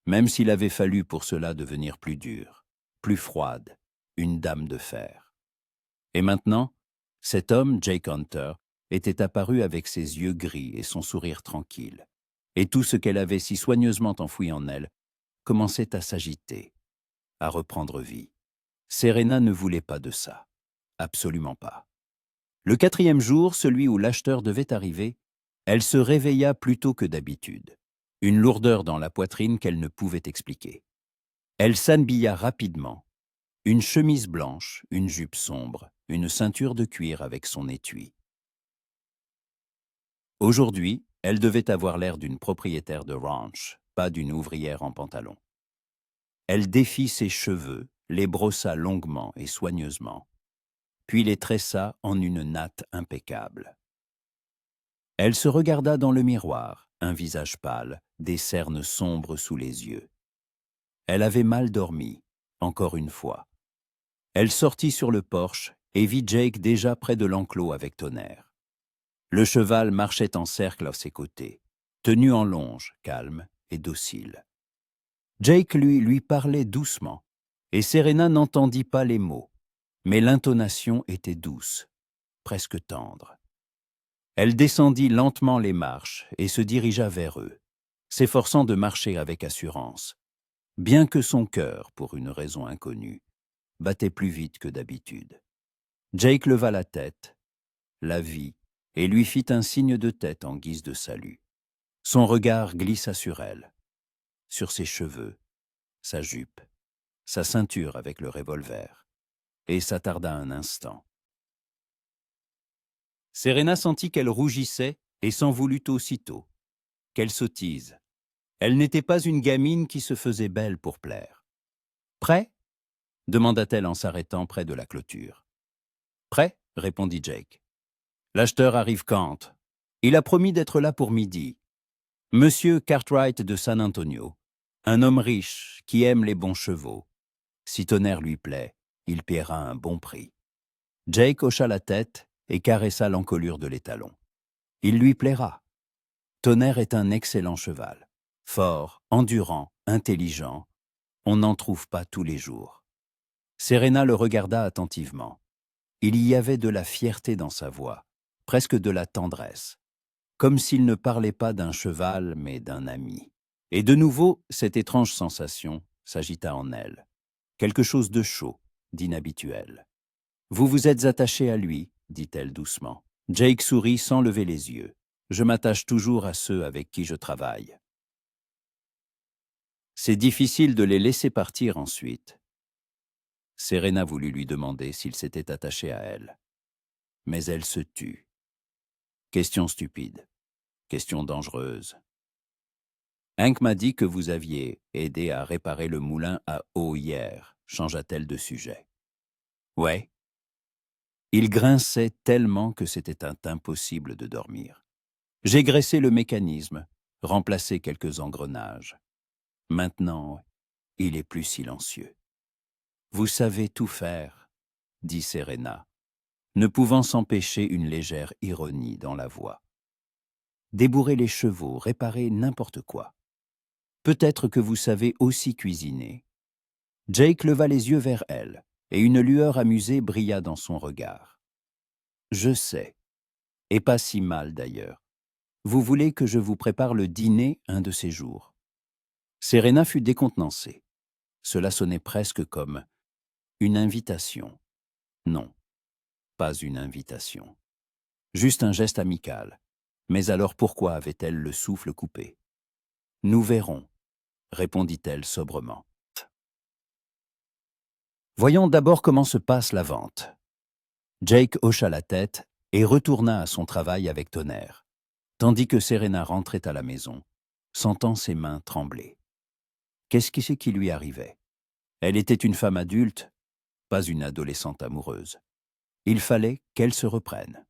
Même s'il avait fallu pour cela devenir plus dure, plus froide, une dame de fer. Et maintenant, cet homme, Jake Hunter, était apparu avec ses yeux gris et son sourire tranquille. Et tout ce qu'elle avait si soigneusement enfoui en elle commençait à s'agiter, à reprendre vie. Serena ne voulait pas de ça. Absolument pas. Le 4e jour, celui où l'acheteur devait arriver, elle se réveilla plus tôt que d'habitude. Une lourdeur dans la poitrine qu'elle ne pouvait expliquer. Elle s'habilla rapidement. Une chemise blanche, une jupe sombre, une ceinture de cuir avec son étui. Aujourd'hui, elle devait avoir l'air d'une propriétaire de ranch, pas d'une ouvrière en pantalon. Elle défit ses cheveux, les brossa longuement et soigneusement, puis les tressa en une natte impeccable. Elle se regarda dans le miroir, un visage pâle, des cernes sombres sous les yeux. Elle avait mal dormi, encore une fois. Elle sortit sur le porche et vit Jake déjà près de l'enclos avec Tonnerre. Le cheval marchait en cercle à ses côtés, tenu en longe, calme et docile. Jake lui parlait doucement, et Serena n'entendit pas les mots, mais l'intonation était douce, presque tendre. Elle descendit lentement les marches et se dirigea vers eux, s'efforçant de marcher avec assurance, bien que son cœur, pour une raison inconnue, battait plus vite que d'habitude. Jake leva la tête, la vit, et lui fit un signe de tête en guise de salut. Son regard glissa sur elle, sur ses cheveux, sa jupe, sa ceinture avec le revolver, et s'attarda un instant. Serena sentit qu'elle rougissait et s'en voulut aussitôt. Quelle sottise! Elle n'était pas une gamine qui se faisait belle pour plaire. « Prêt ?» demanda-t-elle en s'arrêtant près de la clôture. « Prêt ?» répondit Jake. « L'acheteur arrive quand ? Il a promis d'être là pour midi. Monsieur Cartwright de San Antonio, un homme riche qui aime les bons chevaux. Si Tonnerre lui plaît, il paiera un bon prix. » Jake hocha la tête et caressa l'encolure de l'étalon. « Il lui plaira. Tonnerre est un excellent cheval. Fort, endurant, intelligent. On n'en trouve pas tous les jours. » Serena le regarda attentivement. Il y avait de la fierté dans sa voix, presque de la tendresse, comme s'il ne parlait pas d'un cheval, mais d'un ami. Et de nouveau, cette étrange sensation s'agita en elle. Quelque chose de chaud, d'inhabituel. « Vous vous êtes attaché à lui, dit-elle doucement. Jake sourit sans lever les yeux. Je m'attache toujours à ceux avec qui je travaille. C'est difficile de les laisser partir ensuite. Serena voulut lui demander s'il s'était attaché à elle. Mais elle se tut. Question stupide. Question dangereuse. Hank m'a dit que vous aviez aidé à réparer le moulin à eau hier, changea-t-elle de sujet. Ouais. Il grinçait tellement que c'était impossible de dormir. J'ai graissé le mécanisme, remplacé quelques engrenages. Maintenant, il est plus silencieux. Vous savez tout faire, dit Serena, ne pouvant s'empêcher une légère ironie dans la voix. Débourrer les chevaux, réparer n'importe quoi. Peut-être que vous savez aussi cuisiner. Jake leva les yeux vers elle, et une lueur amusée brilla dans son regard. Je sais, et pas si mal d'ailleurs. Vous voulez que je vous prépare le dîner un de ces jours. Serena fut décontenancée. Cela sonnait presque comme une invitation. Non, pas une invitation. Juste un geste amical. Mais alors pourquoi avait-elle le souffle coupé? Nous verrons, répondit-elle sobrement. Voyons d'abord comment se passe la vente. Jake hocha la tête et retourna à son travail avec Tonnerre, tandis que Serena rentrait à la maison, sentant ses mains trembler. Qu'est-ce qui lui arrivait? Elle était une femme adulte, pas une adolescente amoureuse. Il fallait qu'elle se reprenne.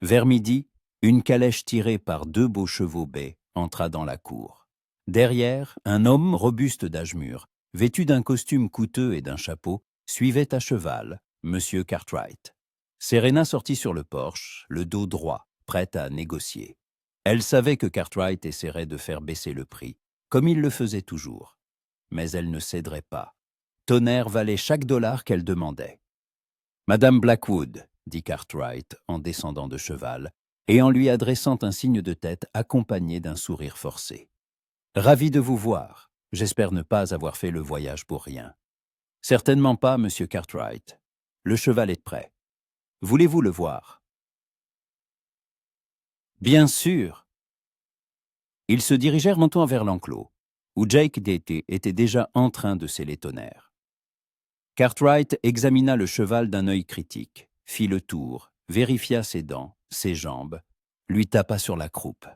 Vers midi, une calèche tirée par 2 beaux chevaux bais entra dans la cour. Derrière, un homme robuste d'âge mûr, vêtu d'un costume coûteux et d'un chapeau, suivait à cheval Monsieur Cartwright. Serena sortit sur le porche, le dos droit, prête à négocier. Elle savait que Cartwright essaierait de faire baisser le prix, comme il le faisait toujours. Mais elle ne céderait pas. Tonnerre valait chaque dollar qu'elle demandait. « Madame Blackwood », dit Cartwright en descendant de cheval et en lui adressant un signe de tête accompagné d'un sourire forcé. « Ravi de vous voir. J'espère ne pas avoir fait le voyage pour rien. »« Certainement pas, Monsieur Cartwright. Le cheval est prêt. Voulez-vous le voir ?»« Bien sûr !» Ils se dirigèrent lentement vers l'enclos, où Jake était déjà en train de sceller Tonnerre. Cartwright examina le cheval d'un œil critique, fit le tour, vérifia ses dents, ses jambes, lui tapa sur la croupe.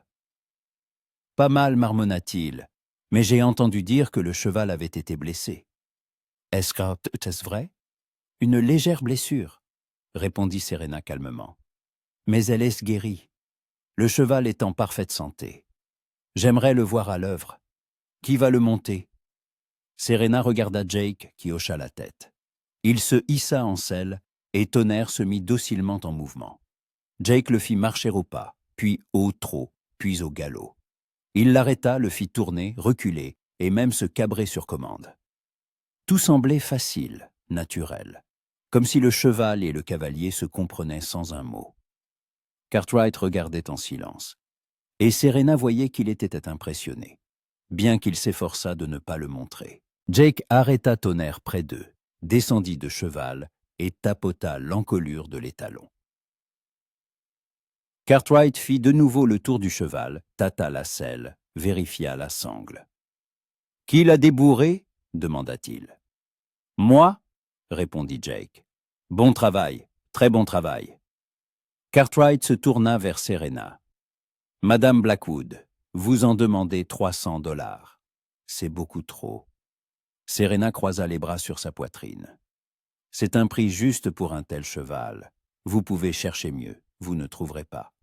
« Pas mal, marmonna-t-il, mais j'ai entendu dire que le cheval avait été blessé. »« Est-ce vrai ?»« Une légère blessure, » répondit Serena calmement. « Mais elle est guérie. Le cheval est en parfaite santé. J'aimerais le voir à l'œuvre. Qui va le monter ?» Serena regarda Jake qui hocha la tête. Il se hissa en selle et Tonnerre se mit docilement en mouvement. Jake le fit marcher au pas, puis au trot, puis au galop. Il l'arrêta, le fit tourner, reculer et même se cabrer sur commande. Tout semblait facile, naturel, comme si le cheval et le cavalier se comprenaient sans un mot. Cartwright regardait en silence, et Serena voyait qu'il était impressionné, bien qu'il s'efforçât de ne pas le montrer. Jake arrêta Tonnerre près d'eux, descendit de cheval et tapota l'encolure de l'étalon. Cartwright fit de nouveau le tour du cheval, tâta la selle, vérifia la sangle. « Qui l'a débourré ?» demanda-t-il. « Moi ?» répondit Jake. « Bon travail, très bon travail. » Cartwright se tourna vers Serena. « Madame Blackwood, vous en demandez 300 $. C'est beaucoup trop. » Serena croisa les bras sur sa poitrine. « C'est un prix juste pour un tel cheval. Vous pouvez chercher mieux, vous ne trouverez pas. »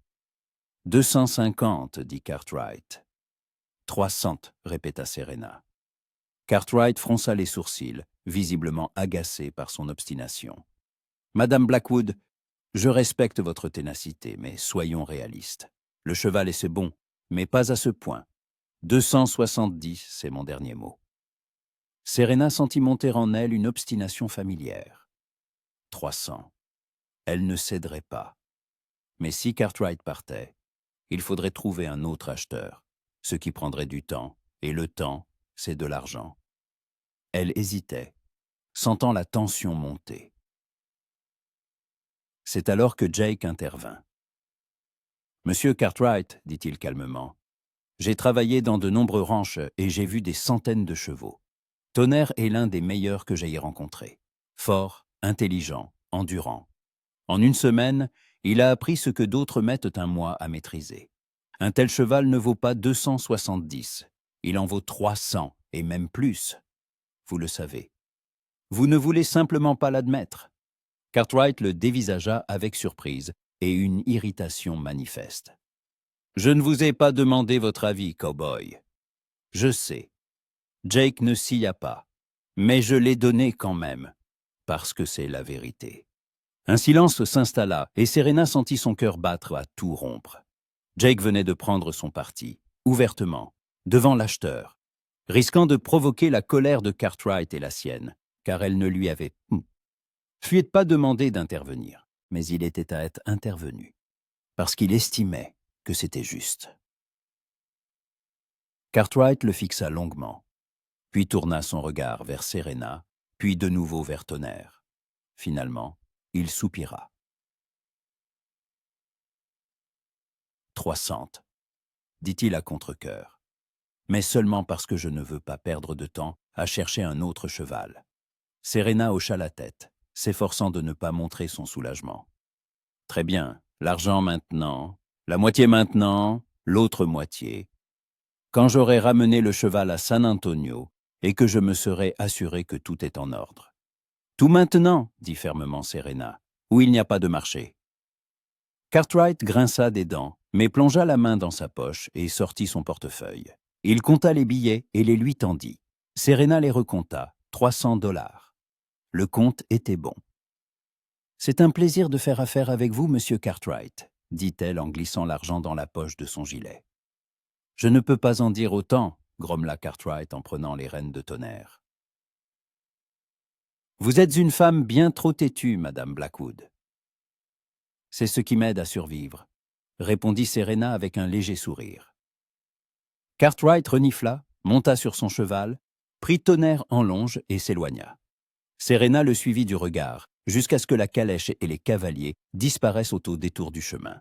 « 250, dit Cartwright. « 300, répéta Serena. Cartwright fronça les sourcils, visiblement agacé par son obstination. « Madame Blackwood, je respecte votre ténacité, mais soyons réalistes. Le cheval est bon, mais pas à ce point. 270, c'est mon dernier mot. » Serena sentit monter en elle une obstination familière. 300. Elle ne céderait pas. Mais si Cartwright partait, il faudrait trouver un autre acheteur, ce qui prendrait du temps, et le temps, c'est de l'argent. Elle hésitait, sentant la tension monter. C'est alors que Jake intervint. « Monsieur Cartwright, dit-il calmement, j'ai travaillé dans de nombreux ranchs et j'ai vu des centaines de chevaux. Tonnerre est l'un des meilleurs que j'aie rencontré. Fort, intelligent, endurant. En une semaine, il a appris ce que d'autres mettent un mois à maîtriser. Un tel cheval ne vaut pas 270. Il en vaut 300, et même plus. Vous le savez. Vous ne voulez simplement pas l'admettre. » Cartwright le dévisagea avec surprise et une irritation manifeste. « Je ne vous ai pas demandé votre avis, cow-boy. Je sais. Jake ne scia pas, mais je l'ai donné quand même, parce que c'est la vérité. » Un silence s'installa et Serena sentit son cœur battre à tout rompre. Jake venait de prendre son parti, ouvertement, devant l'acheteur, risquant de provoquer la colère de Cartwright et la sienne, car elle ne lui avait pas demandé d'intervenir, mais il était à être intervenu, parce qu'il estimait que c'était juste. Cartwright le fixa longuement, puis tourna son regard vers Serena, puis de nouveau vers Tonnerre. Finalement, il soupira. 300, dit-il à contre-cœur, mais seulement parce que je ne veux pas perdre de temps à chercher un autre cheval. Serena hocha la tête, s'efforçant de ne pas montrer son soulagement. Très bien, l'argent maintenant, la moitié maintenant, l'autre moitié. Quand j'aurai ramené le cheval à San Antonio et que je me serai assuré que tout est en ordre. Tout maintenant, dit fermement Serena, où il n'y a pas de marché. Cartwright grinça des dents, mais plongea la main dans sa poche et sortit son portefeuille. Il compta les billets et les lui tendit. Serena les recompta, 300 $. Le compte était bon. « C'est un plaisir de faire affaire avec vous, monsieur Cartwright, » dit-elle en glissant l'argent dans la poche de son gilet. « Je ne peux pas en dire autant, » grommela Cartwright en prenant les rênes de Tonnerre. « Vous êtes une femme bien trop têtue, madame Blackwood. »« C'est ce qui m'aide à survivre, » répondit Serena avec un léger sourire. Cartwright renifla, monta sur son cheval, prit Tonnerre en longe et s'éloigna. Serena le suivit du regard, jusqu'à ce que la calèche et les cavaliers disparaissent au détour du chemin.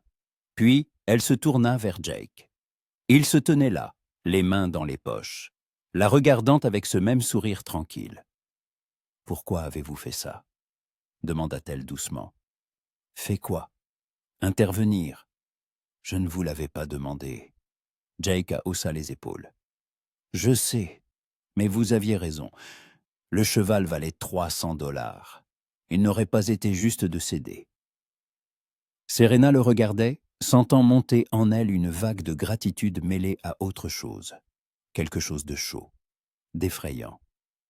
Puis, elle se tourna vers Jake. Il se tenait là, les mains dans les poches, la regardant avec ce même sourire tranquille. « Pourquoi avez-vous fait ça ?» demanda-t-elle doucement. « Fait quoi ? Intervenir. Je ne vous l'avais pas demandé. » Jake haussa les épaules. « Je sais, mais vous aviez raison. Le cheval valait 300 $. Il n'aurait pas été juste de céder. » Serena le regardait, sentant monter en elle une vague de gratitude mêlée à autre chose. Quelque chose de chaud, d'effrayant.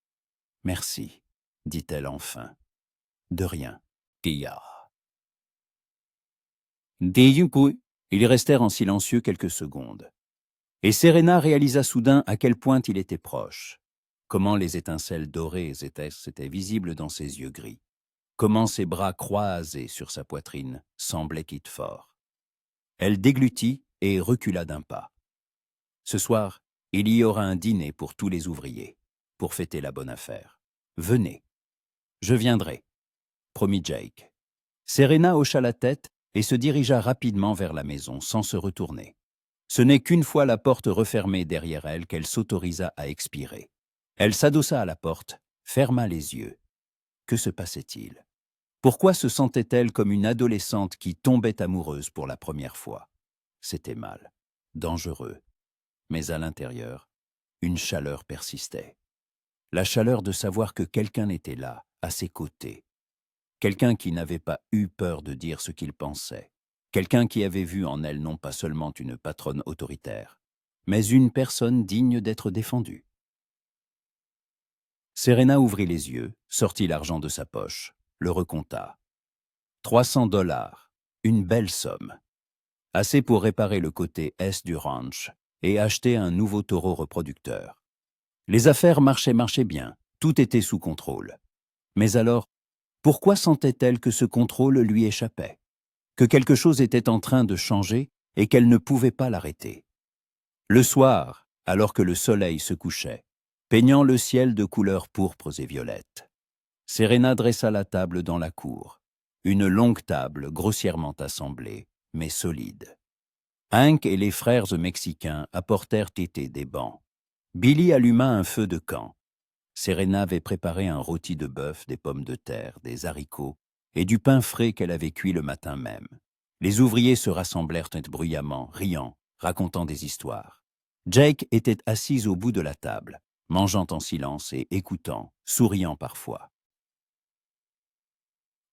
« Merci, » dit-elle enfin. « De rien, Guillard. » Ils restèrent en silencieux quelques secondes. Et Serena réalisa soudain à quel point il était proche. Comment les étincelles dorées étaient visibles dans ses yeux gris. Comment ses bras croisés sur sa poitrine semblaient quitter fort. Elle déglutit et recula d'un pas. Ce soir, il y aura un dîner pour tous les ouvriers, pour fêter la bonne affaire. Venez. Je viendrai, promit Jake. Serena hocha la tête et se dirigea rapidement vers la maison sans se retourner. Ce n'est qu'une fois la porte refermée derrière elle qu'elle s'autorisa à expirer. Elle s'adossa à la porte, ferma les yeux. Que se passait-il? Pourquoi se sentait-elle comme une adolescente qui tombait amoureuse pour la première fois? C'était mal, dangereux. Mais à l'intérieur, une chaleur persistait. La chaleur de savoir que quelqu'un était là, à ses côtés. Quelqu'un qui n'avait pas eu peur de dire ce qu'il pensait. Quelqu'un qui avait vu en elle non pas seulement une patronne autoritaire, mais une personne digne d'être défendue. Serena ouvrit les yeux, sortit l'argent de sa poche, le recompta. 300 $, une belle somme. Assez pour réparer le côté est du ranch et acheter un nouveau taureau reproducteur. Les affaires marchaient bien, tout était sous contrôle. Mais alors, Pourquoi sentait-elle que ce contrôle lui échappait? Que quelque chose était en train de changer et qu'elle ne pouvait pas l'arrêter? Le soir, alors que le soleil se couchait, peignant le ciel de couleurs pourpres et violettes, Serena dressa la table dans la cour, une longue table grossièrement assemblée, mais solide. Hank et les frères mexicains apportèrent des bancs. Billy alluma un feu de camp. Serena avait préparé un rôti de bœuf, des pommes de terre, des haricots et du pain frais qu'elle avait cuit le matin même. Les ouvriers se rassemblèrent bruyamment, riant, racontant des histoires. Jake était assise au bout de la table, mangeant en silence et écoutant, souriant parfois.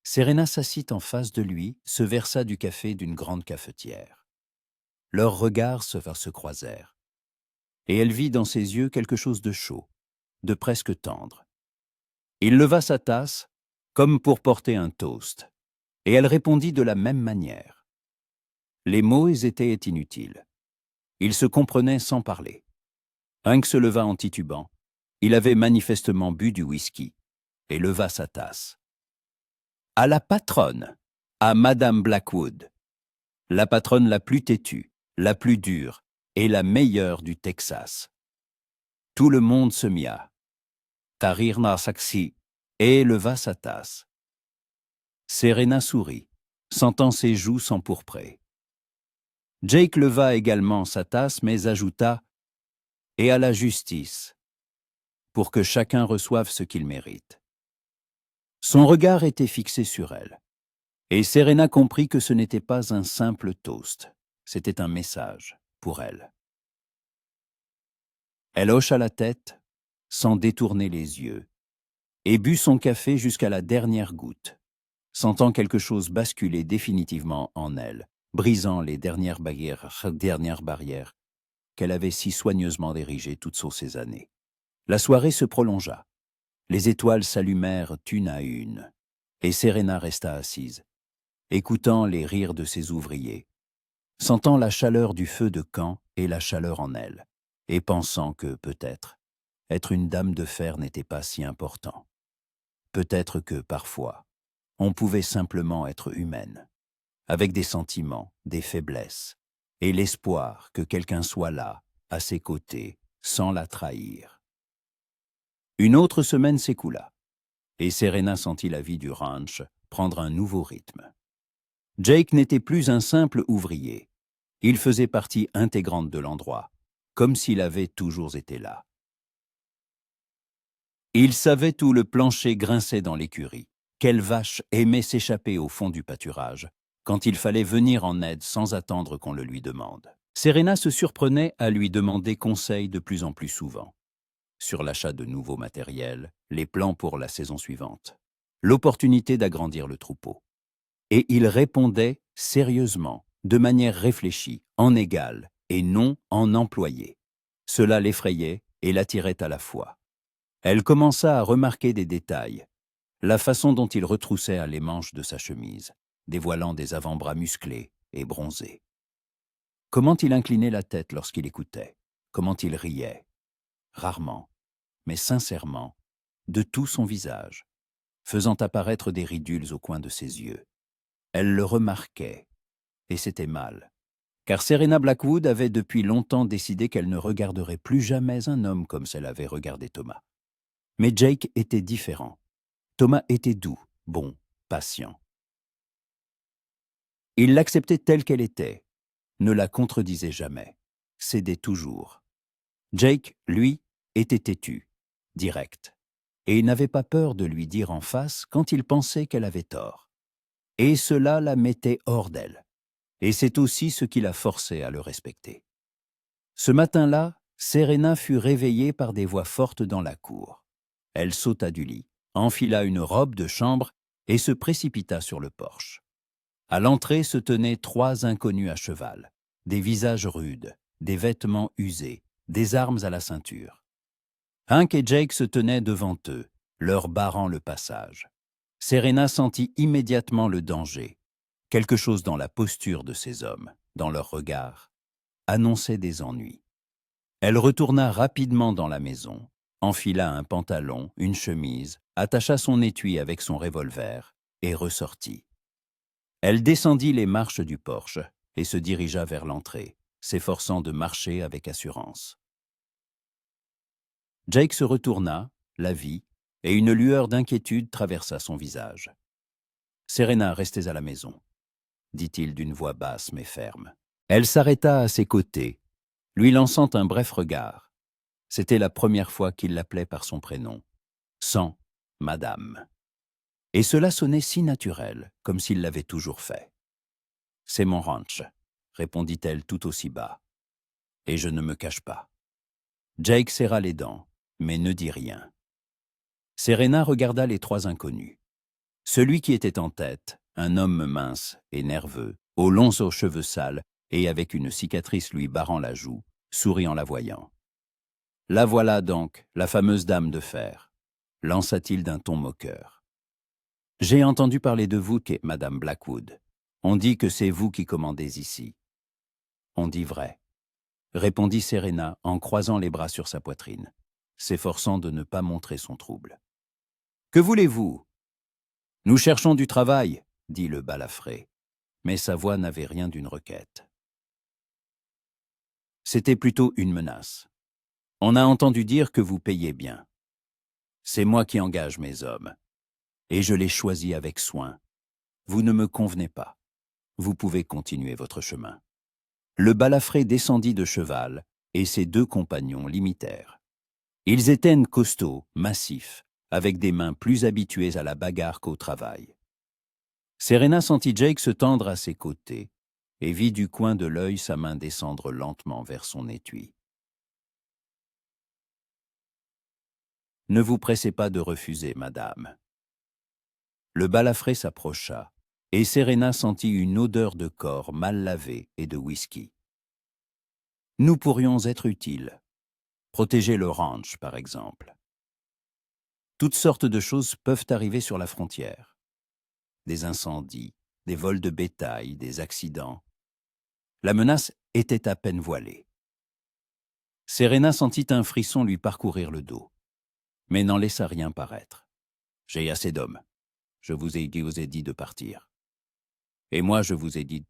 Serena s'assit en face de lui, se versa du café d'une grande cafetière. Leurs regards se croisèrent, et elle vit dans ses yeux quelque chose de chaud, de presque tendre. Il leva sa tasse, comme pour porter un toast, et elle répondit de la même manière. Les mots étaient inutiles. Ils se comprenaient sans parler. Hank se leva en titubant. Il avait manifestement bu du whisky, et leva sa tasse. À la patronne, à Madame Blackwood, la patronne la plus têtue, la plus dure et la meilleure du Texas. Tout le monde se mia. Tahrir Narsaksi et leva sa tasse. Serena sourit, sentant ses joues s'empourprer. Jake leva également sa tasse, mais ajouta « Et à la justice », pour que chacun reçoive ce qu'il mérite. Son regard était fixé sur elle, et Serena comprit que ce n'était pas un simple toast, c'était un message pour elle. Elle hocha la tête, sans détourner les yeux, et but son café jusqu'à la dernière goutte, sentant quelque chose basculer définitivement en elle, brisant les dernières barrières qu'elle avait si soigneusement érigées toutes ces années. La soirée se prolongea. Les étoiles s'allumèrent une à une, et Serena resta assise, écoutant les rires de ses ouvriers, sentant la chaleur du feu de camp et la chaleur en elle, et pensant que, peut-être, être une dame de fer n'était pas si important. Peut-être que, parfois, on pouvait simplement être humaine, avec des sentiments, des faiblesses, et l'espoir que quelqu'un soit là, à ses côtés, sans la trahir. Une autre semaine s'écoula, et Serena sentit la vie du ranch prendre un nouveau rythme. Jake n'était plus un simple ouvrier. Il faisait partie intégrante de l'endroit, comme s'il avait toujours été là. Il savait où le plancher grinçait dans l'écurie, quelle vache aimait s'échapper au fond du pâturage, quand il fallait venir en aide sans attendre qu'on le lui demande. Serena se surprenait à lui demander conseil de plus en plus souvent, sur l'achat de nouveaux matériels, les plans pour la saison suivante, l'opportunité d'agrandir le troupeau. Et il répondait sérieusement, de manière réfléchie, en égal, et non en employé. Cela l'effrayait et l'attirait à la fois. Elle commença à remarquer des détails, la façon dont il retroussait les manches de sa chemise, dévoilant des avant-bras musclés et bronzés. Comment il inclinait la tête lorsqu'il écoutait, comment il riait, rarement, mais sincèrement, de tout son visage, faisant apparaître des ridules au coin de ses yeux. Elle le remarquait, et c'était mal, car Serena Blackwood avait depuis longtemps décidé qu'elle ne regarderait plus jamais un homme comme celle avait regardé Thomas. Mais Jake était différent. Thomas était doux, bon, patient. Il l'acceptait telle qu'elle était, ne la contredisait jamais, cédait toujours. Jake, lui, était têtu, direct, et n'avait pas peur de lui dire en face quand il pensait qu'elle avait tort. Et cela la mettait hors d'elle, et c'est aussi ce qui la forçait à le respecter. Ce matin-là, Serena fut réveillée par des voix fortes dans la cour. Elle sauta du lit, enfila une robe de chambre et se précipita sur le porche. À l'entrée se tenaient 3 inconnus à cheval, des visages rudes, des vêtements usés, des armes à la ceinture. Hank et Jake se tenaient devant eux, leur barrant le passage. Serena sentit immédiatement le danger. Quelque chose dans la posture de ces hommes, dans leur regard, annonçait des ennuis. Elle retourna rapidement dans la maison, enfila un pantalon, une chemise, attacha son étui avec son revolver et ressortit. Elle descendit les marches du porche et se dirigea vers l'entrée, s'efforçant de marcher avec assurance. Jake se retourna, la vit, et une lueur d'inquiétude traversa son visage. « Serena, restez à la maison », dit-il d'une voix basse mais ferme. Elle s'arrêta à ses côtés, lui lançant un bref regard. C'était la première fois qu'il l'appelait par son prénom, sans « Madame ». Et cela sonnait si naturel, comme s'il l'avait toujours fait. « C'est mon ranch », répondit-elle tout aussi bas. « Et je ne me cache pas. » Jake serra les dents, mais ne dit rien. Serena regarda les trois inconnus. Celui qui était en tête, un homme mince et nerveux, aux longs cheveux sales et avec une cicatrice lui barrant la joue, sourit en la voyant. « La voilà donc, la fameuse dame de fer », lança-t-il d'un ton moqueur. « J'ai entendu parler de vous, Madame Blackwood. On dit que c'est vous qui commandez ici. »« On dit vrai », répondit Serena en croisant les bras sur sa poitrine, s'efforçant de ne pas montrer son trouble. « Que voulez-vous ? » « Nous cherchons du travail, » dit le balafré, mais sa voix n'avait rien d'une requête. C'était plutôt une menace. « On a entendu dire que vous payez bien. C'est moi qui engage mes hommes, et je les choisis avec soin. Vous ne me convenez pas. Vous pouvez continuer votre chemin. » Le balafré descendit de cheval, et ses deux compagnons l'imitèrent. Ils étaient costauds, massifs, avec des mains plus habituées à la bagarre qu'au travail. Serena sentit Jake se tendre à ses côtés et vit du coin de l'œil sa main descendre lentement vers son étui. « Ne vous pressez pas de refuser, madame. » Le balafré s'approcha, et Serena sentit une odeur de corps mal lavé et de whisky. « Nous pourrions être utiles. Protéger le ranch, par exemple. Toutes sortes de choses peuvent arriver sur la frontière. Des incendies, des vols de bétail, des accidents. La menace était à peine voilée. Serena sentit un frisson lui parcourir le dos, mais n'en laissa rien paraître. « J'ai assez d'hommes. Je vous ai dit de partir. Et moi, je vous ai dit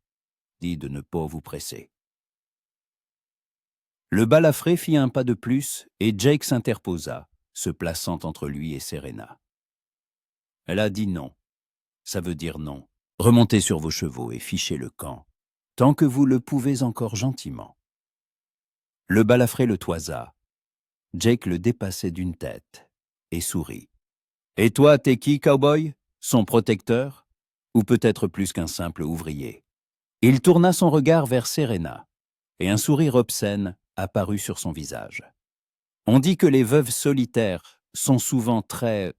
de ne pas vous presser. » Le balafré fit un pas de plus et Jake s'interposa, se plaçant entre lui et Serena. Elle a dit non. Ça veut dire non. Remontez sur vos chevaux et fichez le camp, tant que vous le pouvez encore gentiment. Le balafré le toisa. Jake le dépassait d'une tête et sourit. « Et toi, t'es qui, cowboy? Son protecteur? Ou peut-être plus qu'un simple ouvrier ?» Il tourna son regard vers Serena, et un sourire obscène apparut sur son visage. On dit que les veuves solitaires sont souvent très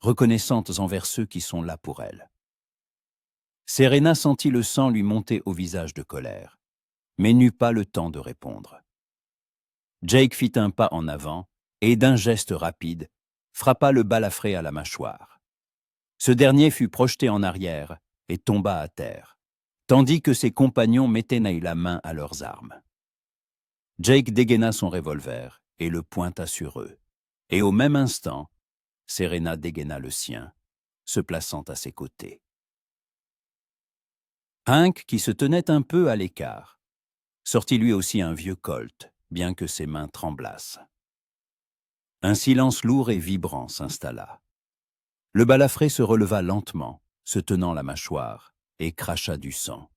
reconnaissantes envers ceux qui sont là pour elles. Serena sentit le sang lui monter au visage de colère, mais n'eut pas le temps de répondre. Jake fit un pas en avant et, d'un geste rapide, frappa le balafré à la mâchoire. Ce dernier fut projeté en arrière et tomba à terre, tandis que ses compagnons mettaient la main à leurs armes. Jake dégaina son revolver et le pointa sur eux, et au même instant, Serena dégaina le sien, se plaçant à ses côtés. Hank, qui se tenait un peu à l'écart, sortit lui aussi un vieux Colt, bien que ses mains tremblassent. Un silence lourd et vibrant s'installa. Le balafré se releva lentement, se tenant la mâchoire, et cracha du sang.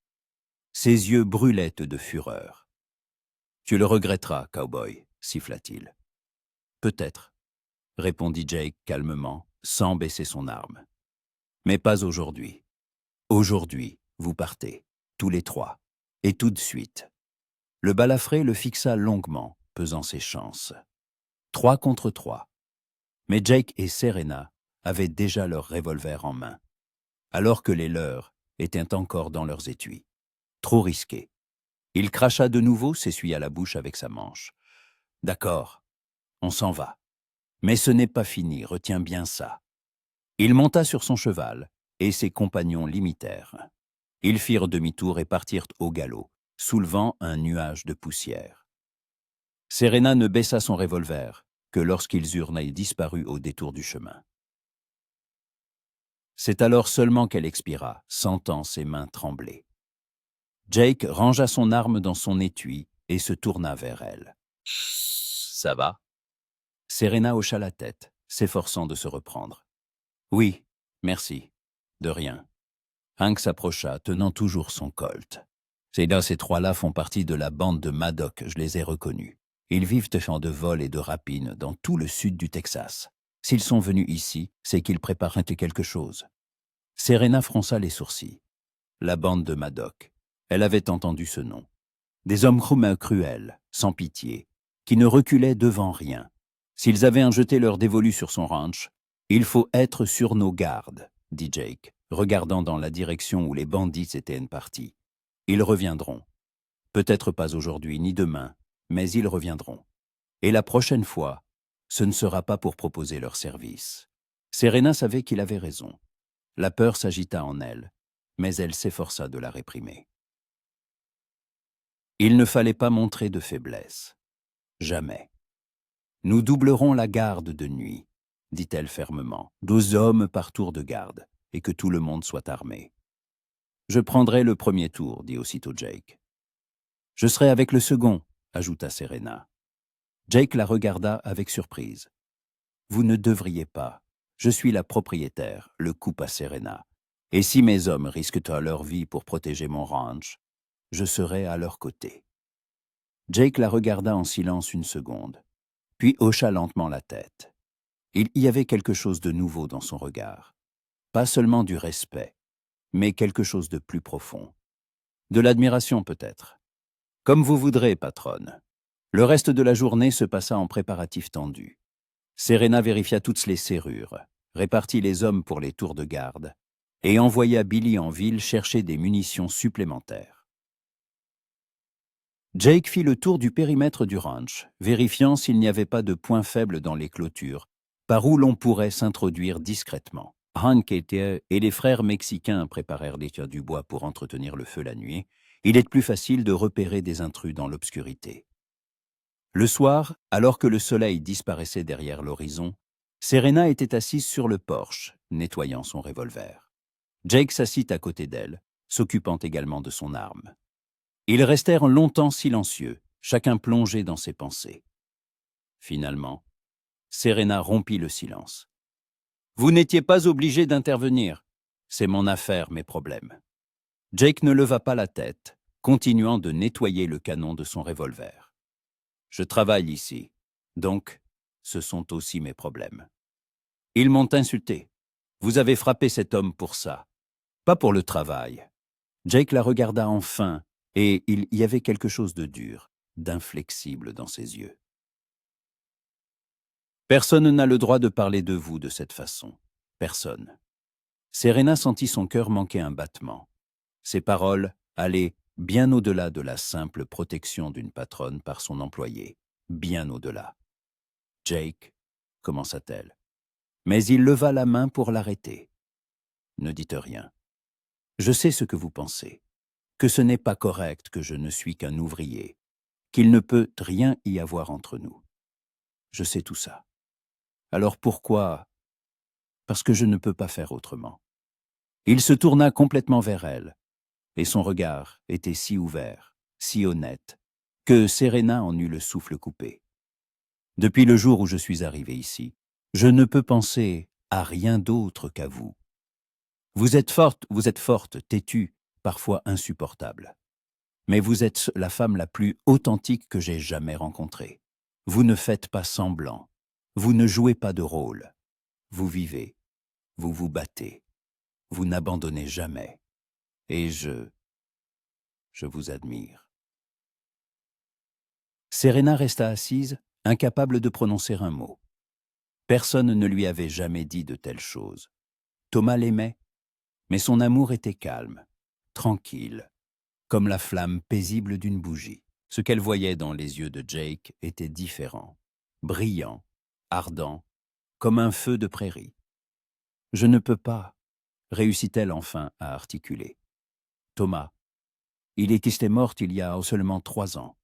Ses yeux brûlaient de fureur. « Tu le regretteras, cowboy, » siffla-t-il. « Peut-être, » répondit Jake calmement, sans baisser son arme. « Mais pas aujourd'hui. Aujourd'hui, vous partez, tous les trois, et tout de suite. » Le balafré le fixa longuement, pesant ses chances. 3 contre 3. Mais Jake et Serena avaient déjà leur revolver en main, alors que les leurs étaient encore dans leurs étuis. Trop risqué. Il cracha de nouveau, s'essuya la bouche avec sa manche. « D'accord, on s'en va. Mais ce n'est pas fini, retiens bien ça. » Il monta sur son cheval, et ses compagnons l'imitèrent. Ils firent demi-tour et partirent au galop, soulevant un nuage de poussière. Serena ne baissa son revolver que lorsqu'ils eurent disparu au détour du chemin. C'est alors seulement qu'elle expira, sentant ses mains trembler. Jake rangea son arme dans son étui et se tourna vers elle. « Ça va ?» Serena hocha la tête, s'efforçant de se reprendre. « Oui, merci. De rien. » Hank s'approcha, tenant toujours son colt. « Ces trois-là font partie de la bande de Maddock, je les ai reconnus. Ils vivent de champs de vol et de rapines dans tout le sud du Texas. S'ils sont venus ici, c'est qu'ils préparent quelque chose. » Serena fronça les sourcils. La bande de Maddock. Elle avait entendu ce nom. Des hommes cruels, sans pitié, qui ne reculaient devant rien. S'ils avaient jeté leur dévolu sur son ranch, « Il faut être sur nos gardes, » dit Jake, regardant dans la direction où les bandits étaient partis. « Ils reviendront. Peut-être pas aujourd'hui ni demain, mais ils reviendront. Et la prochaine fois, ce ne sera pas pour proposer leur service. » Serena savait qu'il avait raison. La peur s'agita en elle, mais elle s'efforça de la réprimer. Il ne fallait pas montrer de faiblesse. Jamais. « Nous doublerons la garde de nuit, » dit-elle fermement, « 12 hommes par tour de garde, et que tout le monde soit armé. »« Je prendrai le premier tour, » dit aussitôt Jake. « Je serai avec le second, » ajouta Serena. Jake la regarda avec surprise. « Vous ne devriez pas. Je suis la propriétaire, le coupa Serena. Et si mes hommes risquent leur vie pour protéger mon ranch, je serai à leur côté. » Jake la regarda en silence une seconde, puis hocha lentement la tête. Il y avait quelque chose de nouveau dans son regard. Pas seulement du respect, mais quelque chose de plus profond. De l'admiration peut-être. « Comme vous voudrez, patronne. » Le reste de la journée se passa en préparatifs tendus. Serena vérifia toutes les serrures, répartit les hommes pour les tours de garde et envoya Billy en ville chercher des munitions supplémentaires. Jake fit le tour du périmètre du ranch, vérifiant s'il n'y avait pas de points faibles dans les clôtures, par où l'on pourrait s'introduire discrètement. Hank et les frères mexicains préparèrent des tiers du bois pour entretenir le feu la nuit. Il est plus facile de repérer des intrus dans l'obscurité. Le soir, alors que le soleil disparaissait derrière l'horizon, Serena était assise sur le porche, nettoyant son revolver. Jake s'assit à côté d'elle, s'occupant également de son arme. Ils restèrent longtemps silencieux, chacun plongé dans ses pensées. Finalement, Serena rompit le silence. « Vous n'étiez pas obligé d'intervenir. C'est mon affaire, mes problèmes. » Jake ne leva pas la tête, continuant de nettoyer le canon de son revolver. « Je travaille ici, donc ce sont aussi mes problèmes. Ils m'ont insulté. Vous avez frappé cet homme pour ça, pas pour le travail. » Jake la regarda enfin, et il y avait quelque chose de dur, d'inflexible dans ses yeux. « Personne n'a le droit de parler de vous de cette façon. Personne. » Serena sentit son cœur manquer un battement. Ses paroles allaient bien au-delà de la simple protection d'une patronne par son employé, bien au-delà. « Jake, » commença-t-elle. Mais il leva la main pour l'arrêter. « Ne dites rien. Je sais ce que vous pensez. Que ce n'est pas correct, que je ne suis qu'un ouvrier, qu'il ne peut rien y avoir entre nous. Je sais tout ça. Alors pourquoi? Parce que je ne peux pas faire autrement. » Il se tourna complètement vers elle, et son regard était si ouvert, si honnête, que Serena en eut le souffle coupé. « Depuis le jour où je suis arrivé ici, je ne peux penser à rien d'autre qu'à vous. Vous êtes forte, têtue, parfois insupportable. Mais vous êtes la femme la plus authentique que j'ai jamais rencontrée. Vous ne faites pas semblant. Vous ne jouez pas de rôle. Vous vivez. Vous vous battez. Vous n'abandonnez jamais. Et je vous admire. » Serena resta assise, incapable de prononcer un mot. Personne ne lui avait jamais dit de telles choses. Thomas l'aimait, mais son amour était calme, tranquille, comme la flamme paisible d'une bougie. Ce qu'elle voyait dans les yeux de Jake était différent, brillant, ardent, comme un feu de prairie. « Je ne peux pas, » réussit-elle enfin à articuler. « Thomas, il est mort il y a seulement 3 ans.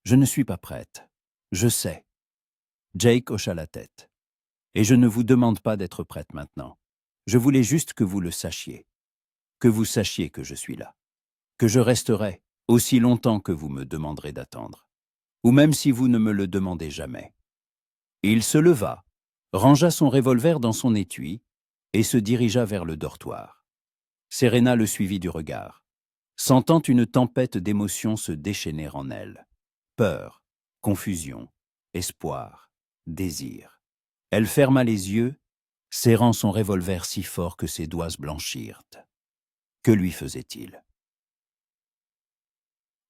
Je ne suis pas prête. Je sais. Jake hocha la tête. « Et je ne vous demande pas d'être prête maintenant. Je voulais juste que vous le sachiez. Que vous sachiez que je suis là. Que je resterai aussi longtemps que vous me demanderez d'attendre. Ou même si vous ne me le demandez jamais. » Il se leva, rangea son revolver dans son étui et se dirigea vers le dortoir. Serena le suivit du regard, sentant une tempête d'émotions se déchaîner en elle. Peur, confusion, espoir, désir. Elle ferma les yeux, serrant son revolver si fort que ses doigts blanchirent. Que lui faisait-il?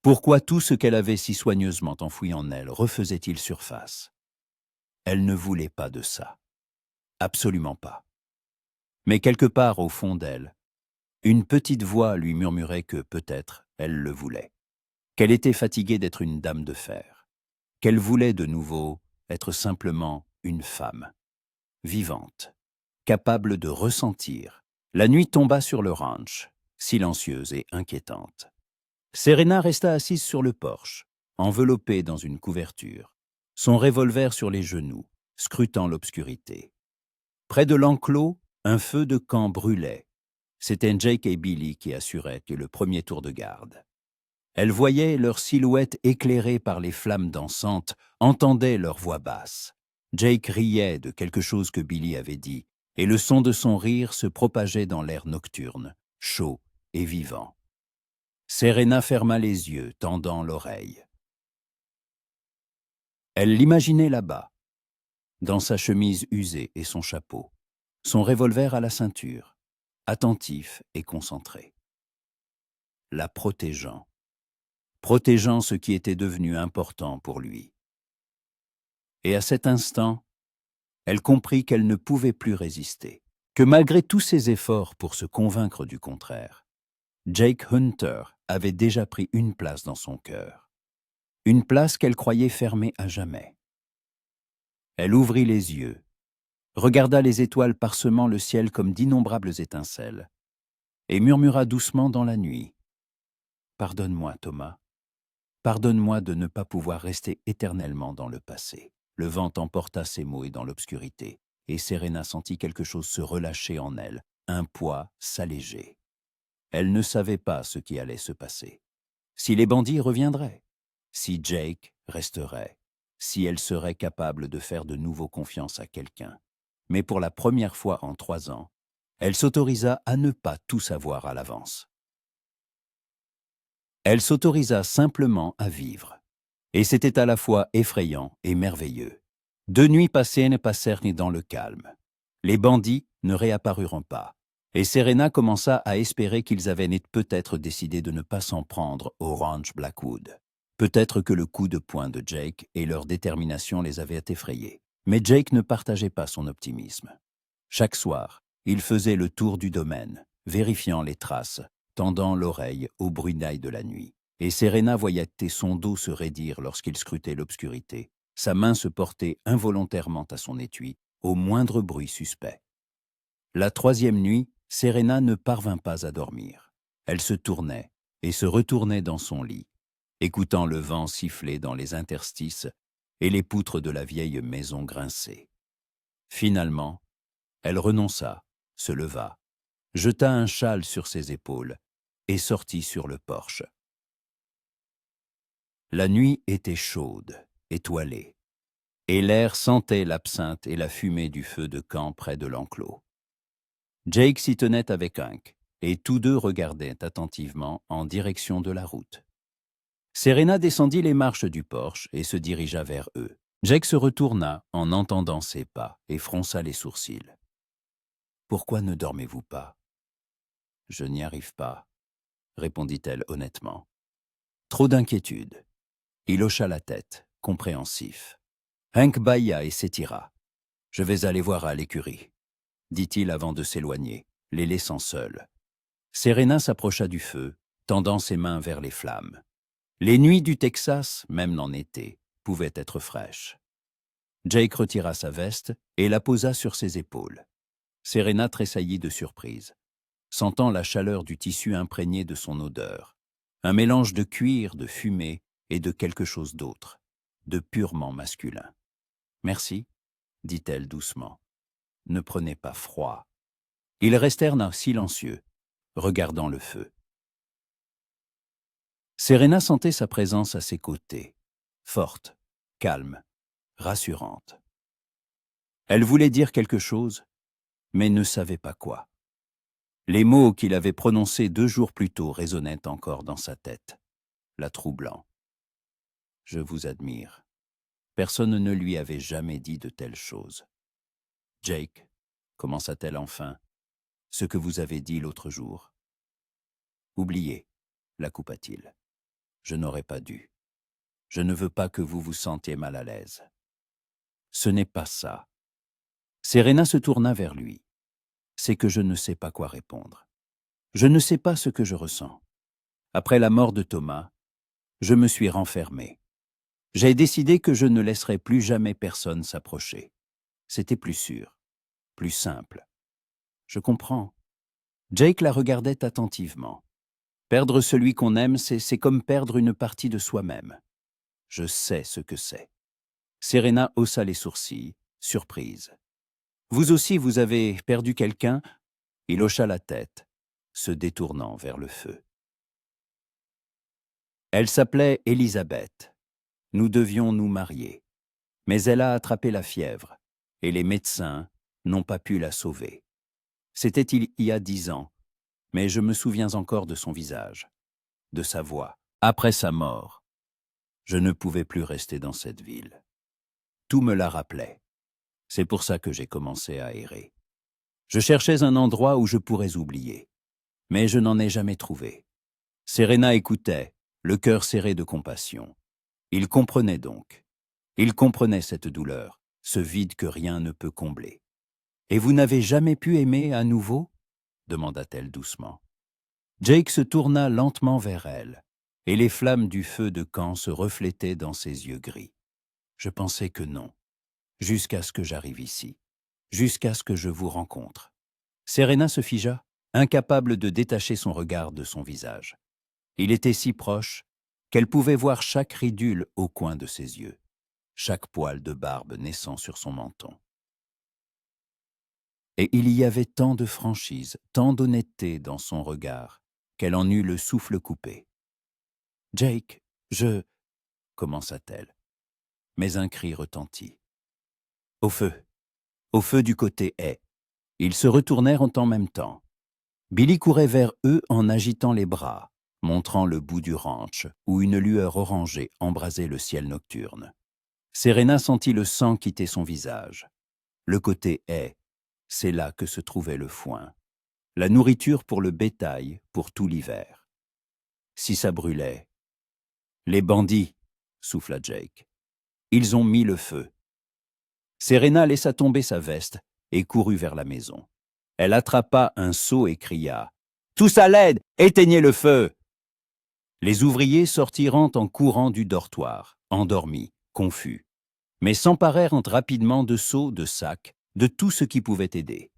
Pourquoi tout ce qu'elle avait si soigneusement enfoui en elle refaisait-il surface? Elle ne voulait pas de ça. Absolument pas. Mais quelque part au fond d'elle, une petite voix lui murmurait que peut-être elle le voulait, qu'elle était fatiguée d'être une dame de fer, qu'elle voulait de nouveau être simplement une femme, vivante, capable de ressentir. La nuit tomba sur le ranch, silencieuse et inquiétante. Serena resta assise sur le porche, enveloppée dans une couverture, son revolver sur les genoux, scrutant l'obscurité. Près de l'enclos, un feu de camp brûlait. C'était Jake et Billy qui assuraient le premier tour de garde. Elle voyait leurs silhouettes éclairées par les flammes dansantes, entendait leurs voix basses. Jake riait de quelque chose que Billy avait dit, et le son de son rire se propageait dans l'air nocturne, chaud et vivant. Serena ferma les yeux, tendant l'oreille. Elle l'imaginait là-bas, dans sa chemise usée et son chapeau, son revolver à la ceinture, attentif et concentré. La protégeant ce qui était devenu important pour lui. Et à cet instant, elle comprit qu'elle ne pouvait plus résister, que malgré tous ses efforts pour se convaincre du contraire, Jake Hunter avait déjà pris une place dans son cœur, une place qu'elle croyait fermée à jamais. Elle ouvrit les yeux, regarda les étoiles parsemant le ciel comme d'innombrables étincelles, et murmura doucement dans la nuit, « Pardonne-moi, Thomas. Pardonne-moi de ne pas pouvoir rester éternellement dans le passé. » Le vent emporta ces mots et dans l'obscurité, et Serena sentit quelque chose se relâcher en elle, un poids s'alléger. Elle ne savait pas ce qui allait se passer. Si les bandits reviendraient, si Jake resterait, si elle serait capable de faire de nouveau confiance à quelqu'un. Mais pour la première fois en 3 ans, elle s'autorisa à ne pas tout savoir à l'avance. Elle s'autorisa simplement à vivre. Et c'était à la fois effrayant et merveilleux. 2 nuits passèrent dans le calme. Les bandits ne réapparurent pas, et Serena commença à espérer qu'ils avaient peut-être décidé de ne pas s'en prendre au ranch Blackwood. Peut-être que le coup de poing de Jake et leur détermination les avaient effrayés. Mais Jake ne partageait pas son optimisme. Chaque soir, il faisait le tour du domaine, vérifiant les traces, tendant l'oreille au bruitail de la nuit. Et Serena voyait son dos se raidir lorsqu'il scrutait l'obscurité. Sa main se portait involontairement à son étui, au moindre bruit suspect. La 3e nuit, Serena ne parvint pas à dormir. Elle se tournait et se retournait dans son lit, écoutant le vent siffler dans les interstices et les poutres de la vieille maison grincer. Finalement, elle renonça, se leva, jeta un châle sur ses épaules et sortit sur le porche. La nuit était chaude, étoilée, et l'air sentait l'absinthe et la fumée du feu de camp près de l'enclos. Jake s'y tenait avec Hank, et tous deux regardaient attentivement en direction de la route. Serena descendit les marches du porche et se dirigea vers eux. Jake se retourna en entendant ses pas et fronça les sourcils. « Pourquoi ne dormez-vous pas ?»« Je n'y arrive pas, » répondit-elle honnêtement. « Trop d'inquiétude. » Il hocha la tête, compréhensif. Hank bâilla et s'étira. « Je vais aller voir à l'écurie, » dit-il avant de s'éloigner, les laissant seuls. Serena s'approcha du feu, tendant ses mains vers les flammes. Les nuits du Texas, même en été, pouvaient être fraîches. Jake retira sa veste et la posa sur ses épaules. Serena tressaillit de surprise, sentant la chaleur du tissu imprégné de son odeur, un mélange de cuir, de fumée et de quelque chose d'autre, de purement masculin. Merci, dit-elle doucement. Ne prenez pas froid. Ils restèrent silencieux, regardant le feu. Serena sentait sa présence à ses côtés, forte, calme, rassurante. Elle voulait dire quelque chose, mais ne savait pas quoi. Les mots qu'il avait prononcés 2 jours plus tôt résonnaient encore dans sa tête, la troublant. « Je vous admire. » Personne ne lui avait jamais dit de telles choses. « Jake, commença-t-elle enfin, ce que vous avez dit l'autre jour. »« Oubliez, » la coupa-t-il. « Je n'aurais pas dû. Je ne veux pas que vous vous sentiez mal à l'aise. » « Ce n'est pas ça. » Serena se tourna vers lui. « C'est que je ne sais pas quoi répondre. Je ne sais pas ce que je ressens. Après la mort de Thomas, je me suis renfermé. J'ai décidé que je ne laisserai plus jamais personne s'approcher. C'était plus sûr, plus simple. Je comprends. » Jake la regardait attentivement. Perdre celui qu'on aime, c'est comme perdre une partie de soi-même. Je sais ce que c'est. Serena haussa les sourcils, surprise. Vous aussi, vous avez perdu quelqu'un? Il hocha la tête, se détournant vers le feu. Elle s'appelait Elisabeth. Nous devions nous marier. Mais elle a attrapé la fièvre, et les médecins n'ont pas pu la sauver. C'était il y a 10 ans, mais je me souviens encore de son visage, de sa voix. Après sa mort, je ne pouvais plus rester dans cette ville. Tout me la rappelait. C'est pour ça que j'ai commencé à errer. Je cherchais un endroit où je pourrais oublier, mais je n'en ai jamais trouvé. Serena écoutait, le cœur serré de compassion. Il comprenait donc. Il comprenait cette douleur, ce vide que rien ne peut combler. « Et vous n'avez jamais pu aimer à nouveau ?» demanda-t-elle doucement. Jake se tourna lentement vers elle, et les flammes du feu de camp se reflétaient dans ses yeux gris. Je pensais que non, jusqu'à ce que j'arrive ici, jusqu'à ce que je vous rencontre. Serena se figea, incapable de détacher son regard de son visage. Il était si proche qu'elle pouvait voir chaque ridule au coin de ses yeux, chaque poil de barbe naissant sur son menton. Et il y avait tant de franchise, tant d'honnêteté dans son regard, qu'elle en eut le souffle coupé. « Jake, je... » commença-t-elle. Mais un cri retentit. « Au feu du côté haie. » Ils se retournèrent en même temps. Billy courait vers eux en agitant les bras, montrant le bout du ranch, où une lueur orangée embrasait le ciel nocturne. Serena sentit le sang quitter son visage. Le côté haie, c'est là que se trouvait le foin. La nourriture pour le bétail pour tout l'hiver. Si ça brûlait... Les bandits, souffla Jake. Ils ont mis le feu. Serena laissa tomber sa veste et courut vers la maison. Elle attrapa un seau et cria « Tous à l'aide! Éteignez le feu !» Les ouvriers sortirent en courant du dortoir, endormis, confus, mais s'emparèrent rapidement de seaux, de sacs, de tout ce qui pouvait aider.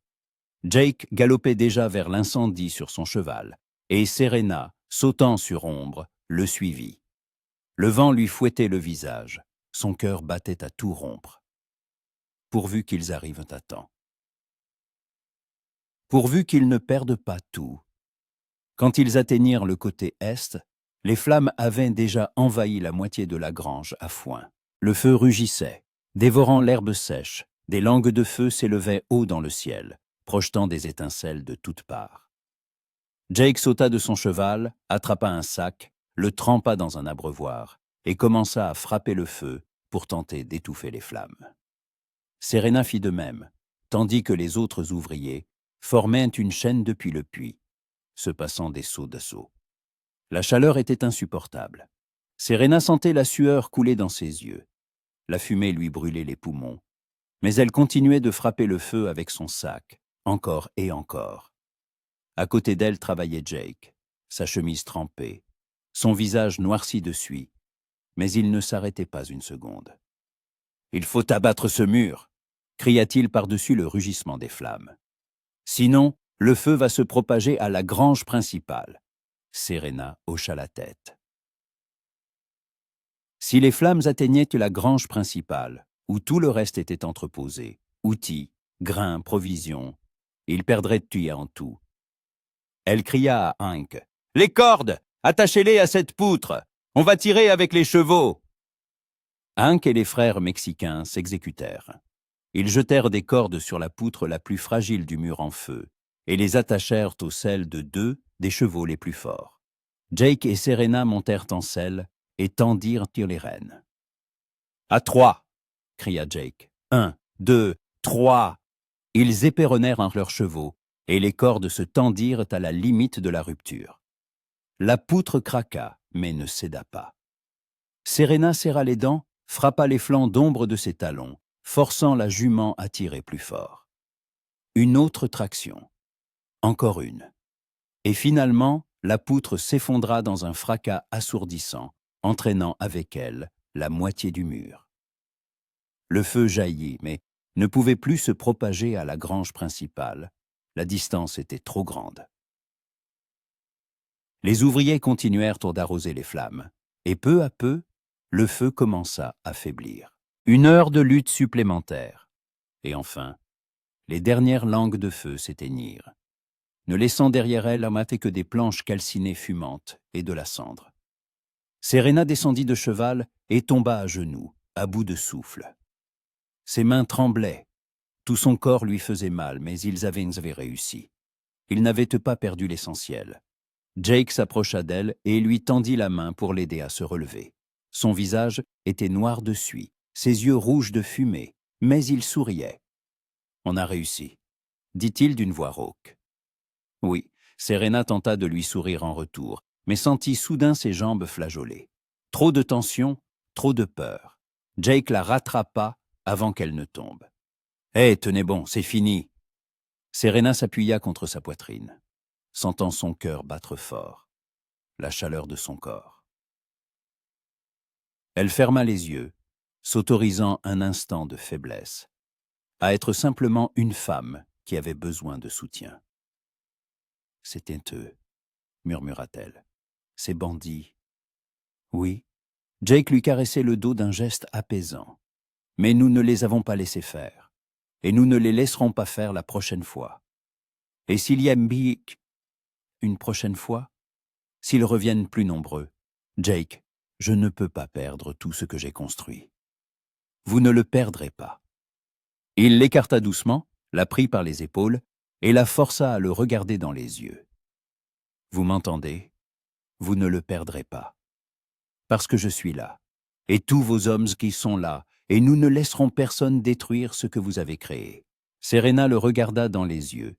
Jake galopait déjà vers l'incendie sur son cheval, et Serena, sautant sur Ombre, le suivit. Le vent lui fouettait le visage, son cœur battait à tout rompre. Pourvu qu'ils arrivent à temps. Pourvu qu'ils ne perdent pas tout. Quand ils atteignirent le côté est, les flammes avaient déjà envahi la moitié de la grange à foin. Le feu rugissait, dévorant l'herbe sèche, des langues de feu s'élevaient haut dans le ciel, projetant des étincelles de toutes parts. Jake sauta de son cheval, attrapa un sac, le trempa dans un abreuvoir et commença à frapper le feu pour tenter d'étouffer les flammes. Serena fit de même, tandis que les autres ouvriers formaient une chaîne depuis le puits, se passant des sauts d'assaut. La chaleur était insupportable. Serena sentait la sueur couler dans ses yeux. La fumée lui brûlait les poumons, mais elle continuait de frapper le feu avec son sac, encore et encore. À côté d'elle travaillait Jake, sa chemise trempée, son visage noirci de suie, mais il ne s'arrêtait pas une seconde. « Il faut abattre ce mur !» cria-t-il par-dessus le rugissement des flammes. « Sinon, le feu va se propager à la grange principale. » Serena hocha la tête. Si les flammes atteignaient la grange principale, où tout le reste était entreposé, outils, grains, provisions. Il perdrait tout en tout. Elle cria à Hank. « Les cordes! Attachez-les à cette poutre! On va tirer avec les chevaux !» Hank et les frères mexicains s'exécutèrent. Ils jetèrent des cordes sur la poutre la plus fragile du mur en feu et les attachèrent aux selles de 2 des chevaux les plus forts. Jake et Serena montèrent en selle et tendirent les rênes. « À 3 !» cria Jake. « 1, 2, 3 !» Ils éperonnèrent leurs chevaux et les cordes se tendirent à la limite de la rupture. La poutre craqua, mais ne céda pas. Serena serra les dents, frappa les flancs d'ombre de ses talons, forçant la jument à tirer plus fort. Une autre traction. Encore une. Et finalement, la poutre s'effondra dans un fracas assourdissant, entraînant avec elle la moitié du mur. Le feu jaillit, mais ne pouvait plus se propager à la grange principale. La distance était trop grande. Les ouvriers continuèrent d'arroser les flammes, et peu à peu, le feu commença à faiblir. 1 heure de lutte supplémentaire. Et enfin, les dernières langues de feu s'éteignirent, ne laissant derrière elles que des planches calcinées fumantes et de la cendre. Serena descendit de cheval et tomba à genoux, à bout de souffle. Ses mains tremblaient, tout son corps lui faisait mal, mais ils avaient réussi. Ils n'avaient pas perdu l'essentiel. Jake s'approcha d'elle et lui tendit la main pour l'aider à se relever. Son visage était noir de suie, ses yeux rouges de fumée, mais il souriait. « On a réussi », dit-il d'une voix rauque. Oui, Serena tenta de lui sourire en retour, mais sentit soudain ses jambes flageoler. Trop de tension, trop de peur. Jake la rattrapa avant qu'elle ne tombe. « Hé, tenez bon, c'est fini !» Serena s'appuya contre sa poitrine, sentant son cœur battre fort, la chaleur de son corps. Elle ferma les yeux, s'autorisant un instant de faiblesse, à être simplement une femme qui avait besoin de soutien. « C'était eux, » murmura-t-elle. « Ces bandits. » Oui, Jake lui caressait le dos d'un geste apaisant. « Mais nous ne les avons pas laissés faire, et nous ne les laisserons pas faire la prochaine fois. Et s'il y a une prochaine fois, s'ils reviennent plus nombreux, Jake, je ne peux pas perdre tout ce que j'ai construit. Vous ne le perdrez pas. » Il l'écarta doucement, la prit par les épaules et la força à le regarder dans les yeux. « Vous m'entendez? Vous ne le perdrez pas. Parce que je suis là, et tous vos hommes qui sont là, et nous ne laisserons personne détruire ce que vous avez créé. » Serena le regarda dans les yeux,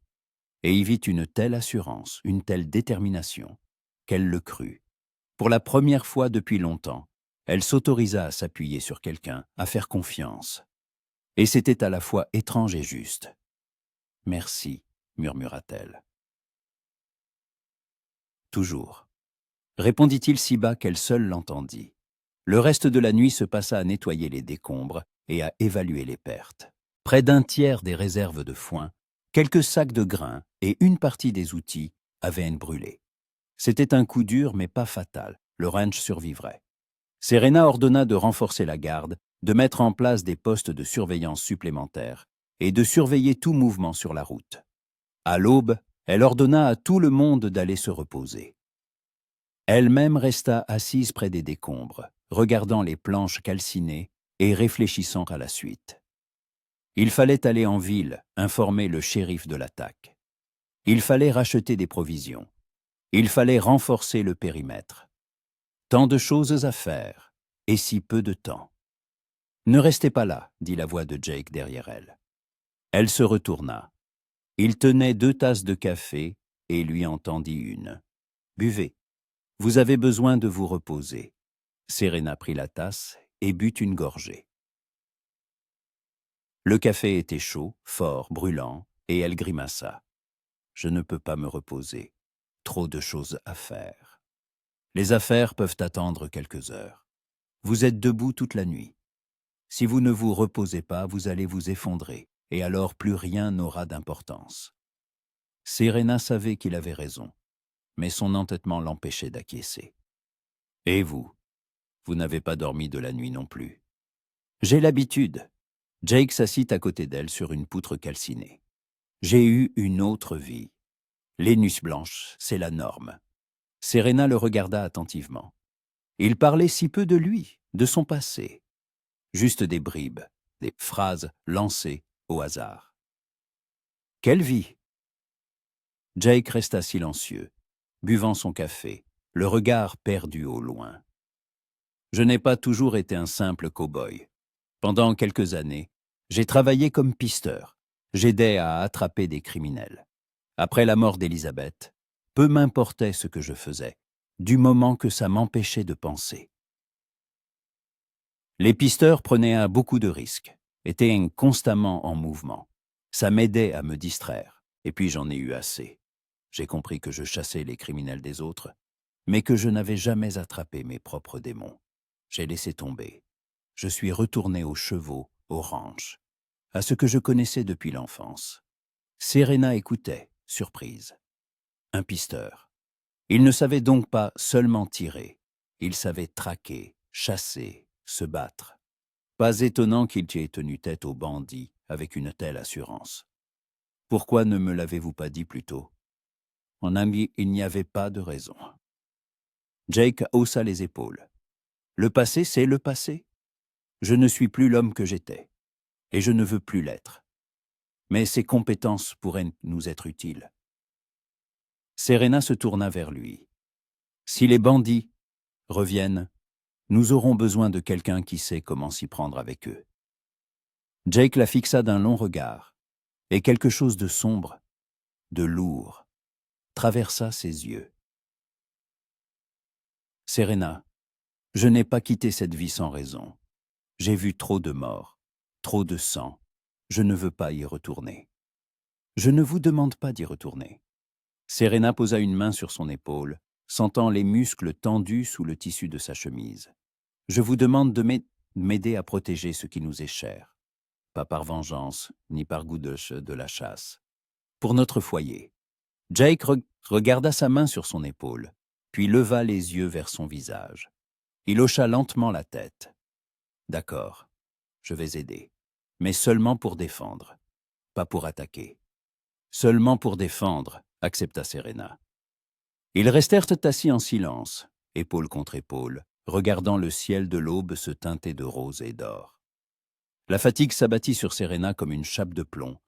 et y vit une telle assurance, une telle détermination, qu'elle le crut. Pour la première fois depuis longtemps, elle s'autorisa à s'appuyer sur quelqu'un, à faire confiance. Et c'était à la fois étrange et juste. « Merci », murmura-t-elle. « Toujours », répondit-il si bas qu'elle seule l'entendit. Le reste de la nuit se passa à nettoyer les décombres et à évaluer les pertes. Près d'un tiers des réserves de foin, quelques sacs de grains et une partie des outils avaient brûlé. C'était un coup dur mais pas fatal, le ranch survivrait. Serena ordonna de renforcer la garde, de mettre en place des postes de surveillance supplémentaires et de surveiller tout mouvement sur la route. À l'aube, elle ordonna à tout le monde d'aller se reposer. Elle-même resta assise près des décombres, regardant les planches calcinées et réfléchissant à la suite. Il fallait aller en ville, informer le shérif de l'attaque. Il fallait racheter des provisions. Il fallait renforcer le périmètre. Tant de choses à faire, et si peu de temps. « Ne restez pas là, » dit la voix de Jake derrière elle. Elle se retourna. Il tenait 2 tasses de café et lui en tendit une. « Buvez. Vous avez besoin de vous reposer. » Serena prit la tasse et but une gorgée. Le café était chaud, fort, brûlant, et elle grimaça. « Je ne peux pas me reposer. Trop de choses à faire. » Les affaires peuvent attendre quelques heures. Vous êtes debout toute la nuit. Si vous ne vous reposez pas, vous allez vous effondrer, et alors plus rien n'aura d'importance. Serena savait qu'il avait raison, mais son entêtement l'empêchait d'acquiescer. Et vous n'avez pas dormi de la nuit non plus. J'ai l'habitude, Jake s'assit à côté d'elle sur une poutre calcinée. J'ai eu une autre vie. L'Énus blanche, c'est la norme. Serena le regarda attentivement. Il parlait si peu de lui, de son passé. Juste des bribes, des phrases lancées au hasard. Quelle vie? Jake resta silencieux, buvant son café, le regard perdu au loin. Je n'ai pas toujours été un simple cow-boy. Pendant quelques années, j'ai travaillé comme pisteur. J'aidais à attraper des criminels. Après la mort d'Elisabeth, peu m'importait ce que je faisais, du moment que ça m'empêchait de penser. Les pisteurs prenaient beaucoup de risques, étaient constamment en mouvement. Ça m'aidait à me distraire, et puis j'en ai eu assez. J'ai compris que je chassais les criminels des autres, mais que je n'avais jamais attrapé mes propres démons. J'ai laissé tomber. Je suis retourné aux chevaux, au ranch, à ce que je connaissais depuis l'enfance. Serena écoutait, surprise. Un pisteur. Il ne savait donc pas seulement tirer, il savait traquer, chasser, se battre. Pas étonnant qu'il ait tenu tête aux bandits avec une telle assurance. Pourquoi ne me l'avez-vous pas dit plus tôt? Mon ami, il n'y avait pas de raison. Jake haussa les épaules. Le passé, c'est le passé. Je ne suis plus l'homme que j'étais, et je ne veux plus l'être. Mais ces compétences pourraient nous être utiles. Serena se tourna vers lui. Si les bandits reviennent, nous aurons besoin de quelqu'un qui sait comment s'y prendre avec eux. Jake la fixa d'un long regard, et quelque chose de sombre, de lourd, traversa ses yeux. Serena, je n'ai pas quitté cette vie sans raison. J'ai vu trop de morts, trop de sang. Je ne veux pas y retourner. Je ne vous demande pas d'y retourner. Serena posa une main sur son épaule, sentant les muscles tendus sous le tissu de sa chemise. Je vous demande de m'aider à protéger ce qui nous est cher. Pas par vengeance, ni par goût de la chasse. Pour notre foyer. Jake regarda sa main sur son épaule, puis leva les yeux vers son visage. Il hocha lentement la tête. D'accord, je vais aider, mais seulement pour défendre, pas pour attaquer. Seulement pour défendre, accepta Serena. Ils restèrent assis en silence, épaule contre épaule, regardant le ciel de l'aube se teinter de rose et d'or. La fatigue s'abattit sur Serena comme une chape de plomb.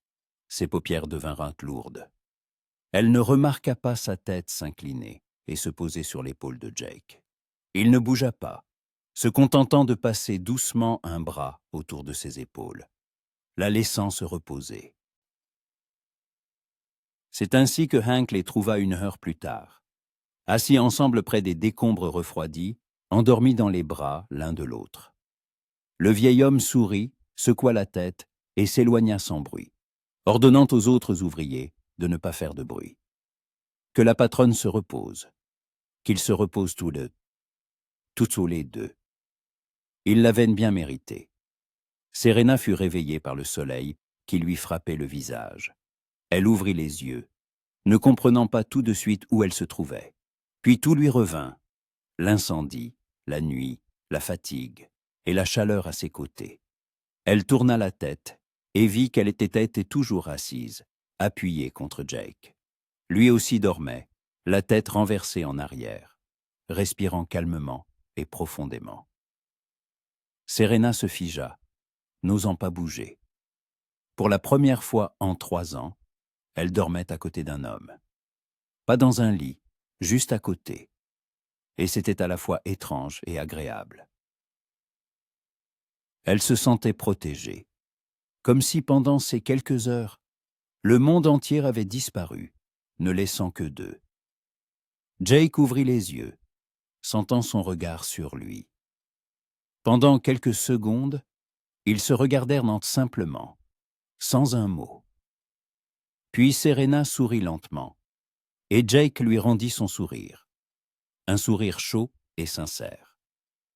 Ses paupières devinrent lourdes. Elle ne remarqua pas sa tête s'incliner et se poser sur l'épaule de Jake. Il ne bougea pas, se contentant de passer doucement un bras autour de ses épaules, la laissant se reposer. C'est ainsi que Hank les trouva une heure plus tard, assis ensemble près des décombres refroidis, endormis dans les bras l'un de l'autre. Le vieil homme sourit, secoua la tête et s'éloigna sans bruit, ordonnant aux autres ouvriers de ne pas faire de bruit. Que la patronne se repose, qu'ils se reposent tous les deux. Ils l'avaient bien mérité. Serena fut réveillée par le soleil qui lui frappait le visage. Elle ouvrit les yeux, ne comprenant pas tout de suite où elle se trouvait. Puis tout lui revint, l'incendie, la nuit, la fatigue et la chaleur à ses côtés. Elle tourna la tête et vit qu'elle était toujours assise, appuyée contre Jake. Lui aussi dormait, la tête renversée en arrière, respirant calmement et profondément. Serena se figea, n'osant pas bouger. Pour la première fois en 3 ans, elle dormait à côté d'un homme. Pas dans un lit, juste à côté. Et c'était à la fois étrange et agréable. Elle se sentait protégée, comme si pendant ces quelques heures, le monde entier avait disparu, ne laissant que d'eux. Jake ouvrit les yeux, sentant son regard sur lui. Pendant quelques secondes, ils se regardèrent simplement, sans un mot. Puis Serena sourit lentement, et Jake lui rendit son sourire. Un sourire chaud et sincère.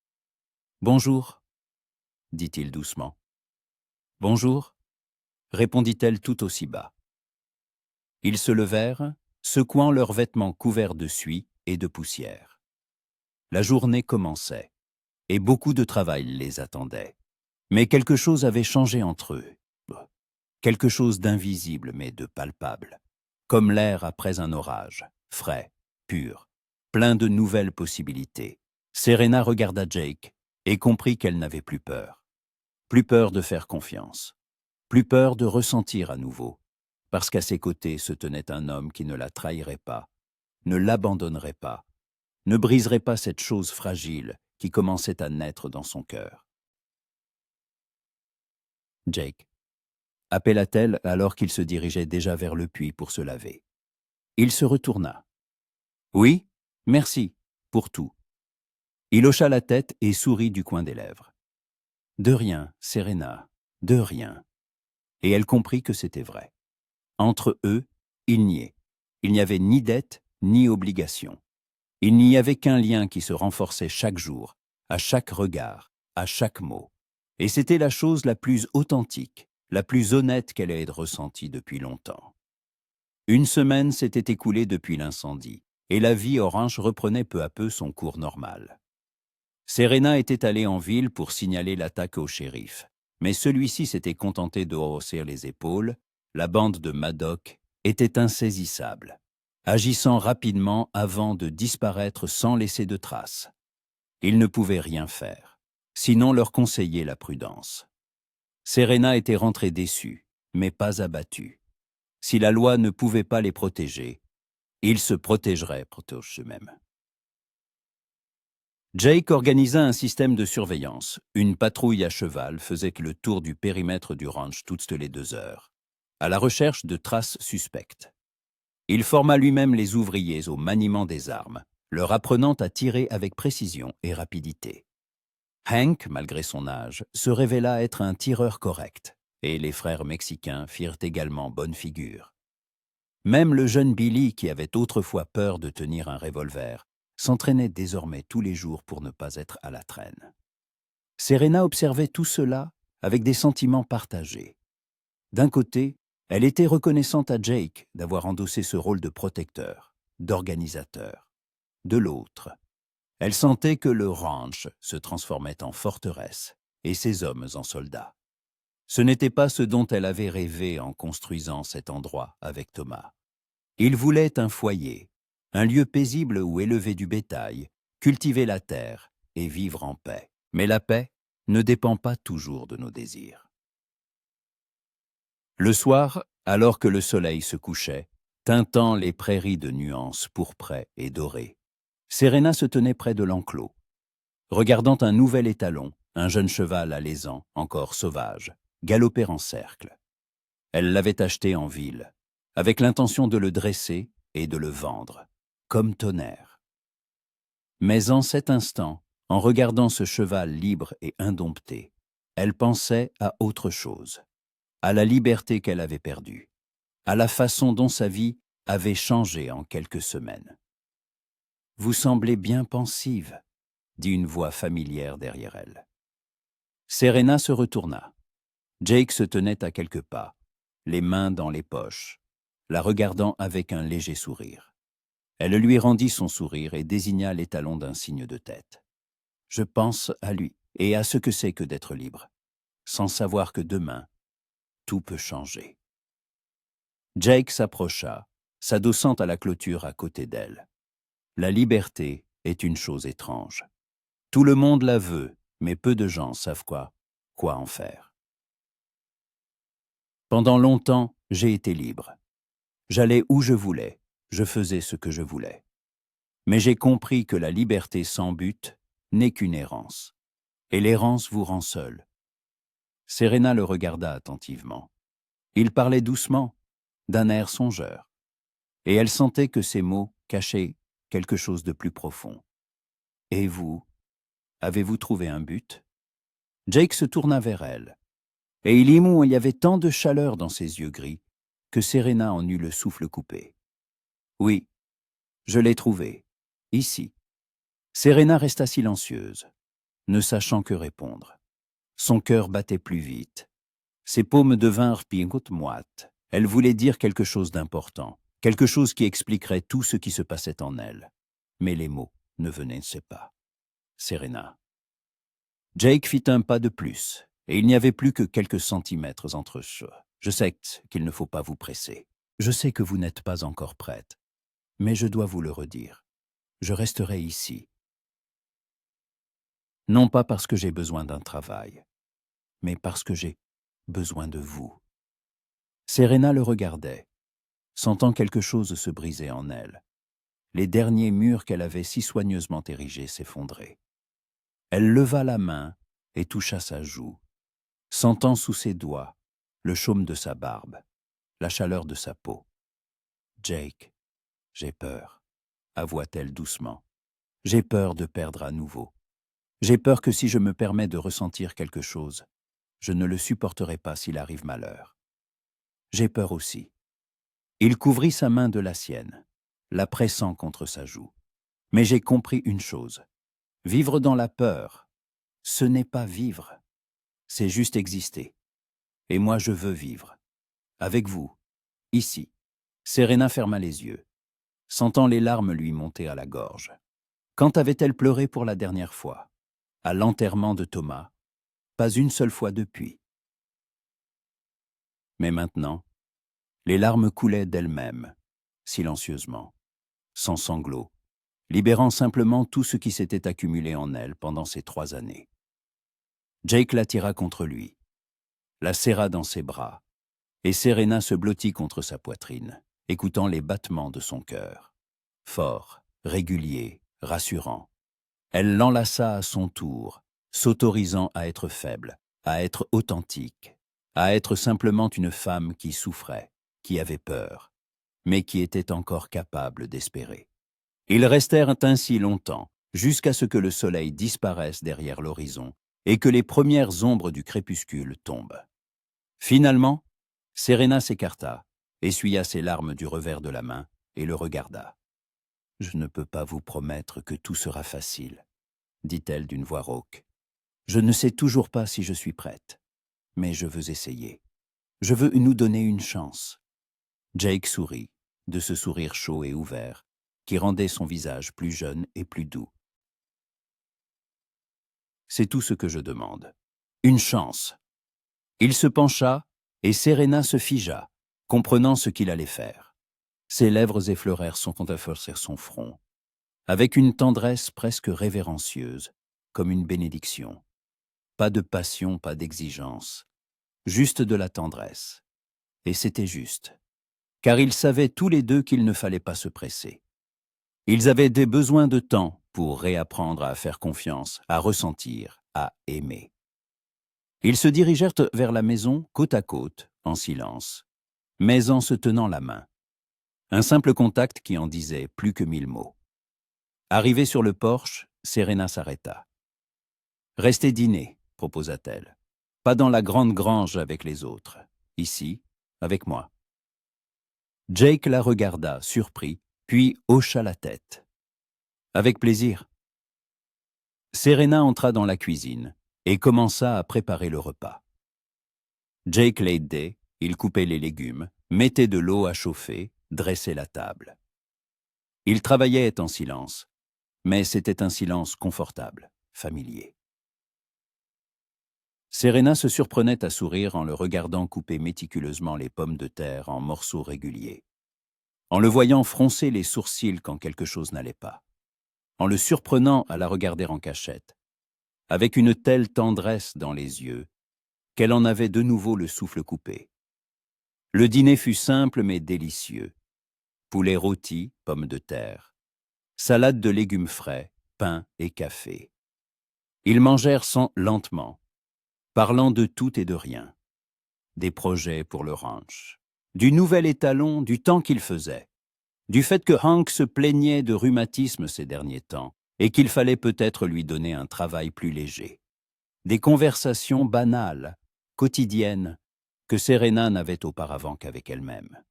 « Bonjour », dit-il doucement. « Bonjour », répondit-elle tout aussi bas. Ils se levèrent, secouant leurs vêtements couverts de suie et de poussière. La journée commençait, et beaucoup de travail les attendait. Mais quelque chose avait changé entre eux. Quelque chose d'invisible mais de palpable. Comme l'air après un orage, frais, pur, plein de nouvelles possibilités. Serena regarda Jake et comprit qu'elle n'avait plus peur. Plus peur de faire confiance. Plus peur de ressentir à nouveau. Parce qu'à ses côtés se tenait un homme qui ne la trahirait pas, ne l'abandonnerait pas, ne briserait pas cette chose fragile qui commençait à naître dans son cœur. Jake, appela-t-elle alors qu'il se dirigeait déjà vers le puits pour se laver. Il se retourna. Oui, merci, pour tout. Il hocha la tête et sourit du coin des lèvres. De rien, Serena, de rien. Et elle comprit que c'était vrai. Entre eux, il niait. Il n'y avait ni dette, ni obligation. Il n'y avait qu'un lien qui se renforçait chaque jour, à chaque regard, à chaque mot. Et c'était la chose la plus authentique, la plus honnête qu'elle ait ressentie depuis longtemps. Une semaine s'était écoulée depuis l'incendie, et la vie orange reprenait peu à peu son cours normal. Serena était allée en ville pour signaler l'attaque au shérif, mais celui-ci s'était contenté de hausser les épaules. La bande de Madoc était insaisissable, agissant rapidement avant de disparaître sans laisser de traces. Ils ne pouvaient rien faire, sinon leur conseiller la prudence. Serena était rentrée déçue, mais pas abattue. Si la loi ne pouvait pas les protéger, ils se protégeraient eux-mêmes. Jake organisa un système de surveillance. Une patrouille à cheval faisait le tour du périmètre du ranch toutes les 2 heures, à la recherche de traces suspectes. Il forma lui-même les ouvriers au maniement des armes, leur apprenant à tirer avec précision et rapidité. Hank, malgré son âge, se révéla être un tireur correct, et les frères mexicains firent également bonne figure. Même le jeune Billy, qui avait autrefois peur de tenir un revolver, s'entraînait désormais tous les jours pour ne pas être à la traîne. Serena observait tout cela avec des sentiments partagés. D'un côté, elle était reconnaissante à Jake d'avoir endossé ce rôle de protecteur, d'organisateur. De l'autre, elle sentait que le ranch se transformait en forteresse et ses hommes en soldats. Ce n'était pas ce dont elle avait rêvé en construisant cet endroit avec Thomas. Il voulait un foyer, un lieu paisible où élever du bétail, cultiver la terre et vivre en paix. Mais la paix ne dépend pas toujours de nos désirs. Le soir, alors que le soleil se couchait, teintant les prairies de nuances pourprées et dorées, Serena se tenait près de l'enclos, regardant un nouvel étalon, un jeune cheval alezan, encore sauvage, galoper en cercle. Elle l'avait acheté en ville, avec l'intention de le dresser et de le vendre, comme Tonnerre. Mais en cet instant, en regardant ce cheval libre et indompté, elle pensait à autre chose, à la liberté qu'elle avait perdue, à la façon dont sa vie avait changé en quelques semaines. « Vous semblez bien pensive », dit une voix familière derrière elle. Serena se retourna. Jake se tenait à quelques pas, les mains dans les poches, la regardant avec un léger sourire. Elle lui rendit son sourire et désigna l'étalon d'un signe de tête. « Je pense à lui et à ce que c'est que d'être libre, sans savoir que demain, tout peut changer. » Jake s'approcha, s'adossant à la clôture à côté d'elle. La liberté est une chose étrange. Tout le monde la veut, mais peu de gens savent quoi en faire. Pendant longtemps, j'ai été libre. J'allais où je voulais, je faisais ce que je voulais. Mais j'ai compris que la liberté sans but n'est qu'une errance. Et l'errance vous rend seul. Serena le regarda attentivement. Il parlait doucement, d'un air songeur. Et elle sentait que ses mots cachaient quelque chose de plus profond. « Et vous, avez-vous trouvé un but ?» Jake se tourna vers elle. Et il y avait tant de chaleur dans ses yeux gris que Serena en eut le souffle coupé. « Oui, je l'ai trouvé, ici. » Serena resta silencieuse, ne sachant que répondre. Son cœur battait plus vite. Ses paumes devinrent picotes moites. Elle voulait dire quelque chose d'important, quelque chose qui expliquerait tout ce qui se passait en elle. Mais les mots ne venaient pas. Serena. Jake fit un pas de plus, et il n'y avait plus que quelques centimètres entre eux. Je sais qu'il ne faut pas vous presser. Je sais que vous n'êtes pas encore prête, mais je dois vous le redire. Je resterai ici. Non pas parce que j'ai besoin d'un travail, mais parce que j'ai besoin de vous. Serena le regardait, sentant quelque chose se briser en elle. Les derniers murs qu'elle avait si soigneusement érigés s'effondraient. Elle leva la main et toucha sa joue, sentant sous ses doigts le chaume de sa barbe, la chaleur de sa peau. « Jake, j'ai peur, » avoua-t-elle doucement. « J'ai peur de perdre à nouveau. J'ai peur que si je me permets de ressentir quelque chose, je ne le supporterai pas s'il arrive malheur. J'ai peur aussi. » Il couvrit sa main de la sienne, la pressant contre sa joue. « Mais j'ai compris une chose. Vivre dans la peur, ce n'est pas vivre. C'est juste exister. Et moi, je veux vivre. Avec vous, ici. » Serena ferma les yeux, sentant les larmes lui monter à la gorge. Quand avait-elle pleuré pour la dernière fois? À l'enterrement de Thomas. Pas une seule fois depuis. Mais maintenant, les larmes coulaient d'elles-mêmes, silencieusement, sans sanglots, libérant simplement tout ce qui s'était accumulé en elle pendant ces 3 années. Jake l'attira contre lui, la serra dans ses bras, et Serena se blottit contre sa poitrine, écoutant les battements de son cœur. Fort, régulier, rassurant. Elle l'enlaça à son tour, s'autorisant à être faible, à être authentique, à être simplement une femme qui souffrait, qui avait peur, mais qui était encore capable d'espérer. Ils restèrent ainsi longtemps, jusqu'à ce que le soleil disparaisse derrière l'horizon et que les premières ombres du crépuscule tombent. Finalement, Serena s'écarta, essuya ses larmes du revers de la main et le regarda. « Je ne peux pas vous promettre que tout sera facile, » dit-elle d'une voix rauque. « Je ne sais toujours pas si je suis prête, mais je veux essayer. Je veux nous donner une chance. » Jake sourit, de ce sourire chaud et ouvert, qui rendait son visage plus jeune et plus doux. « C'est tout ce que je demande. Une chance. » Il se pencha, et Serena se figea, comprenant ce qu'il allait faire. Ses lèvres effleurèrent son contre-forcer son front, avec une tendresse presque révérencieuse, comme une bénédiction. Pas de passion, pas d'exigence, juste de la tendresse. Et c'était juste, car ils savaient tous les deux qu'il ne fallait pas se presser. Ils avaient des besoins de temps pour réapprendre à faire confiance, à ressentir, à aimer. Ils se dirigèrent vers la maison côte à côte, en silence, mais en se tenant la main. Un simple contact qui en disait plus que 1000 mots. Arrivée sur le porche, Serena s'arrêta. « Restez dîner, » proposa-t-elle. « Pas dans la grande grange avec les autres. Ici, avec moi. » Jake la regarda, surpris, puis hocha la tête. « Avec plaisir. » Serena entra dans la cuisine et commença à préparer le repas. Jake l'aidait, il coupait les légumes, mettait de l'eau à chauffer, dressait la table. Ils travaillaient en silence, mais c'était un silence confortable, familier. Serena se surprenait à sourire en le regardant couper méticuleusement les pommes de terre en morceaux réguliers, en le voyant froncer les sourcils quand quelque chose n'allait pas, en le surprenant à la regarder en cachette, avec une telle tendresse dans les yeux qu'elle en avait de nouveau le souffle coupé. Le dîner fut simple mais délicieux. Poulet rôti, pommes de terre, salade de légumes frais, pain et café. Ils mangèrent lentement, parlant de tout et de rien. Des projets pour le ranch, du nouvel étalon, du temps qu'il faisait, du fait que Hank se plaignait de rhumatisme ces derniers temps et qu'il fallait peut-être lui donner un travail plus léger. Des conversations banales, quotidiennes, que Serena n'avait auparavant qu'avec elle-même.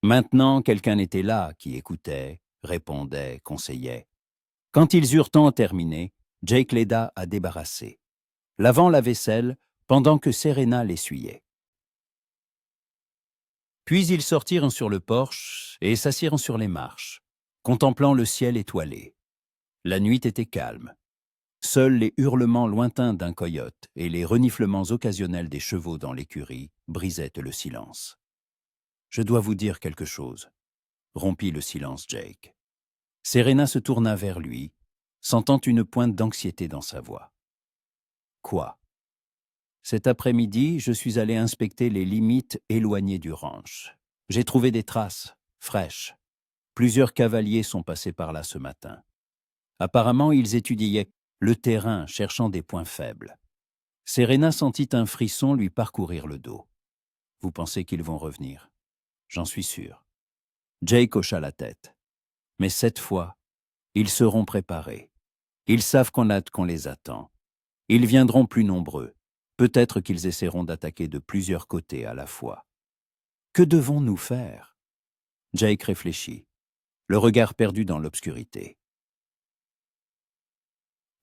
Maintenant, quelqu'un était là qui écoutait, répondait, conseillait. Quand ils eurent tant terminé, Jake l'aida à débarrasser, lavant la vaisselle pendant que Serena l'essuyait. Puis ils sortirent sur le porche et s'assirent sur les marches, contemplant le ciel étoilé. La nuit était calme. Seuls les hurlements lointains d'un coyote et les reniflements occasionnels des chevaux dans l'écurie brisaient le silence. « Je dois vous dire quelque chose », rompit le silence Jake. Serena se tourna vers lui, sentant une pointe d'anxiété dans sa voix. « Quoi ? » Cet après-midi, je suis allé inspecter les limites éloignées du ranch. J'ai trouvé des traces, fraîches. Plusieurs cavaliers sont passés par là ce matin. Apparemment, ils étudiaient le terrain, cherchant des points faibles. Serena sentit un frisson lui parcourir le dos. « Vous pensez qu'ils vont revenir ? » ?»« J'en suis sûr. » Jake hocha la tête. « Mais cette fois, ils seront préparés. Ils savent qu'on les attend. Ils viendront plus nombreux. Peut-être qu'ils essaieront d'attaquer de plusieurs côtés à la fois. » « Que devons-nous faire ?» Jake réfléchit, le regard perdu dans l'obscurité. «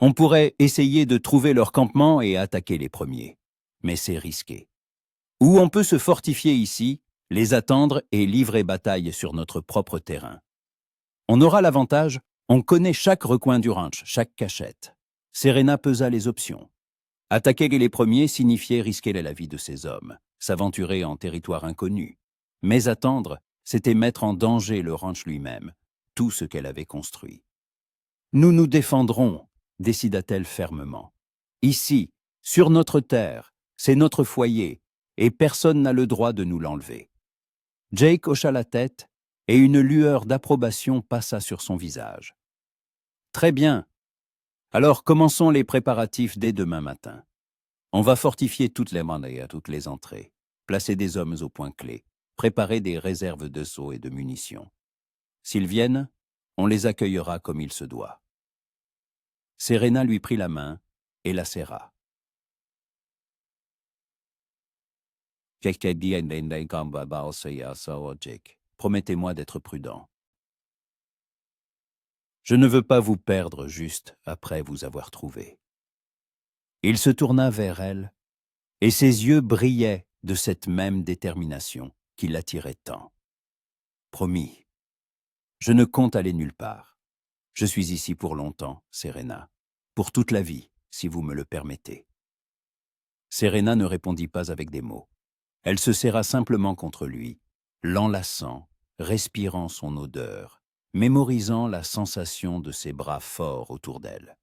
On pourrait essayer de trouver leur campement et attaquer les premiers, mais c'est risqué. Ou on peut se fortifier ici, les attendre et livrer bataille sur notre propre terrain. On aura l'avantage, on connaît chaque recoin du ranch, chaque cachette. » Serena pesa les options. Attaquer les premiers signifiait risquer la vie de ses hommes, s'aventurer en territoire inconnu. Mais attendre, c'était mettre en danger le ranch lui-même, tout ce qu'elle avait construit. « Nous nous défendrons, » décida-t-elle fermement. « Ici, sur notre terre, c'est notre foyer, et personne n'a le droit de nous l'enlever. » Jake hocha la tête, et une lueur d'approbation passa sur son visage. « Très bien. Alors commençons les préparatifs dès demain matin. On va fortifier toutes les mandats à toutes les entrées, placer des hommes aux points clés, préparer des réserves de seaux et de munitions. S'ils viennent, on les accueillera comme il se doit. » Serena lui prit la main et la serra. « Promettez-moi d'être prudent. Je ne veux pas vous perdre juste après vous avoir trouvé. » Il se tourna vers elle, et ses yeux brillaient de cette même détermination qui l'attirait tant. « Promis, je ne compte aller nulle part. Je suis ici pour longtemps, Serena, pour toute la vie, si vous me le permettez. » Serena ne répondit pas avec des mots. Elle se serra simplement contre lui, l'enlaçant, respirant son odeur, mémorisant la sensation de ses bras forts autour d'elle.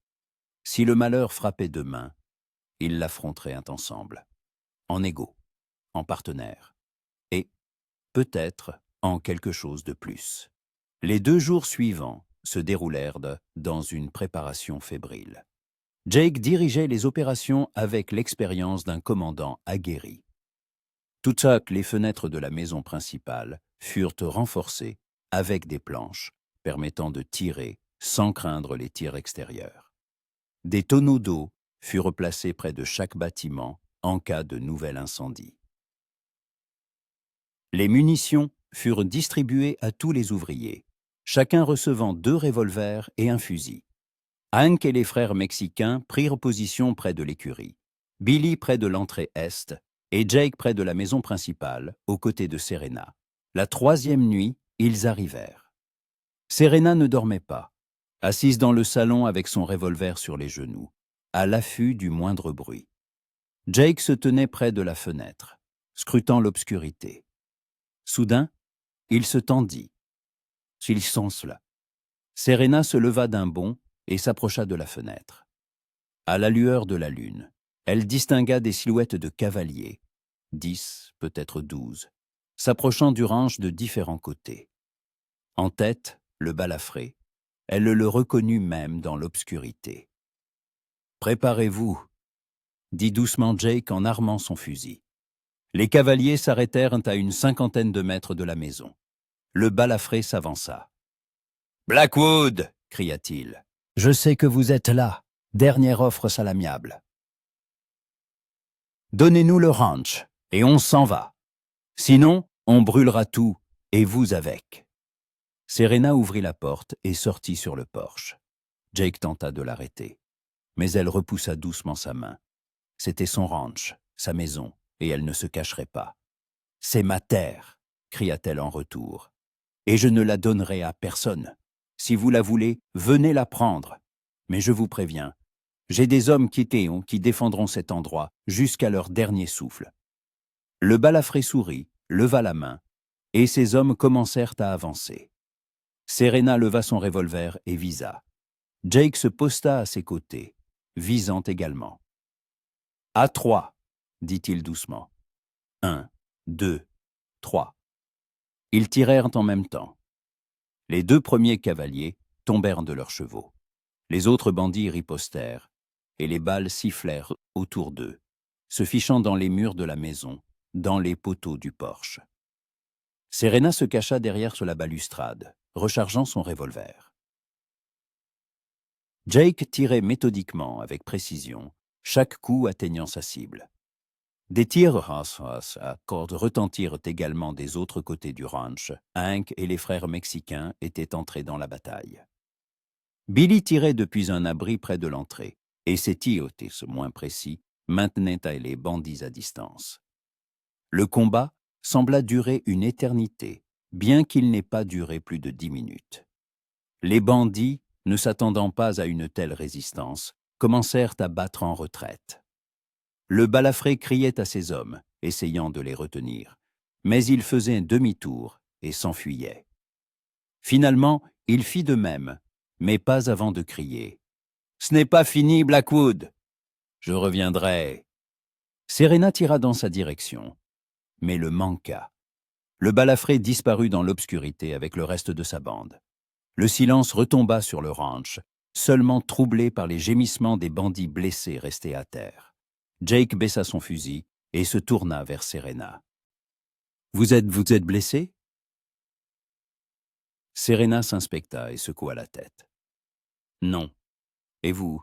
Si le malheur frappait demain, ils l'affronteraient ensemble, en égaux, en partenaires, et, peut-être, en quelque chose de plus. Les 2 jours suivants se déroulèrent dans une préparation fébrile. Jake dirigeait les opérations avec l'expérience d'un commandant aguerri. Toutes les fenêtres de la maison principale furent renforcées avec des planches permettant de tirer sans craindre les tirs extérieurs. Des tonneaux d'eau furent placés près de chaque bâtiment en cas de nouvel incendie. Les munitions furent distribuées à tous les ouvriers, chacun recevant 2 revolvers et un fusil. Hank et les frères mexicains prirent position près de l'écurie, Billy près de l'entrée est et Jake près de la maison principale, aux côtés de Serena. La 3e nuit, ils arrivèrent. Serena ne dormait pas, assise dans le salon avec son revolver sur les genoux, à l'affût du moindre bruit. Jake se tenait près de la fenêtre, scrutant l'obscurité. Soudain, il se tendit. « S'ils sont là !» Serena se leva d'un bond et s'approcha de la fenêtre. À la lueur de la lune, elle distingua des silhouettes de cavaliers, 10, peut-être 12, s'approchant du ranch de différents côtés. En tête, le balafré. Elle le reconnut même dans l'obscurité. « Préparez-vous », dit doucement Jake en armant son fusil. Les cavaliers s'arrêtèrent à une 50aine de mètres de la maison. Le balafré s'avança. « Blackwood !» cria-t-il. « Je sais que vous êtes là. Dernière offre à l'amiable. Donnez-nous le ranch, et on s'en va. Sinon, on brûlera tout, et vous avec. » Serena ouvrit la porte et sortit sur le porche. Jake tenta de l'arrêter, mais elle repoussa doucement sa main. C'était son ranch, sa maison, et elle ne se cacherait pas. « C'est ma terre !» cria-t-elle en retour. « Et je ne la donnerai à personne. Si vous la voulez, venez la prendre. Mais je vous préviens, J'ai des hommes qui défendront cet endroit jusqu'à leur dernier souffle. Le balafré sourit, leva la main, et ses hommes commencèrent à avancer. Serena leva son revolver et visa. Jake se posta à ses côtés, visant également. « À 3, dit-il doucement. 1, 2, 3. Ils tirèrent en même temps. Les 2 premiers cavaliers tombèrent de leurs chevaux. Les autres bandits ripostèrent, et les balles sifflèrent autour d'eux, se fichant dans les murs de la maison, dans les poteaux du porche. Serena se cacha derrière sur la balustrade, rechargeant son revolver. Jake tirait méthodiquement, avec précision, chaque coup atteignant sa cible. Des tirs à cordes retentirent également des autres côtés du ranch. Hank et les frères mexicains étaient entrés dans la bataille. Billy tirait depuis un abri près de l'entrée, et ses tirs, moins précis, maintenaient les bandits à distance. Le combat sembla durer une éternité, bien qu'il n'ait pas duré plus de 10 minutes. Les bandits, ne s'attendant pas à une telle résistance, commencèrent à battre en retraite. Le balafré criait à ses hommes, essayant de les retenir, mais il faisait un demi-tour et s'enfuyait. Finalement, il fit de même, mais pas avant de crier « Ce n'est pas fini, Blackwood! Je reviendrai !» Serena tira dans sa direction, mais le manqua. Le balafré disparut dans l'obscurité avec le reste de sa bande. Le silence retomba sur le ranch, seulement troublé par les gémissements des bandits blessés restés à terre. Jake baissa son fusil et se tourna vers Serena. « Vous êtes blessé ?» Serena s'inspecta et secoua la tête. « Non. Et vous ?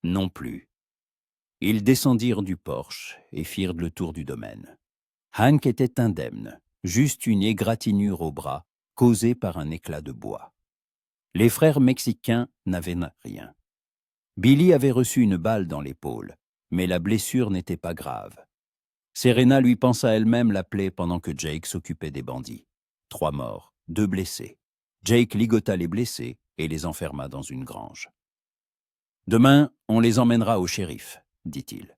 Non plus. » Ils descendirent du porche et firent le tour du domaine. Hank était indemne, juste une égratignure au bras, causée par un éclat de bois. Les frères mexicains n'avaient rien. Billy avait reçu une balle dans l'épaule, mais la blessure n'était pas grave. Serena lui pansa elle-même la plaie pendant que Jake s'occupait des bandits. 3 morts, 2 blessés. Jake ligota les blessés et les enferma dans une grange. « Demain, on les emmènera au shérif, » dit-il.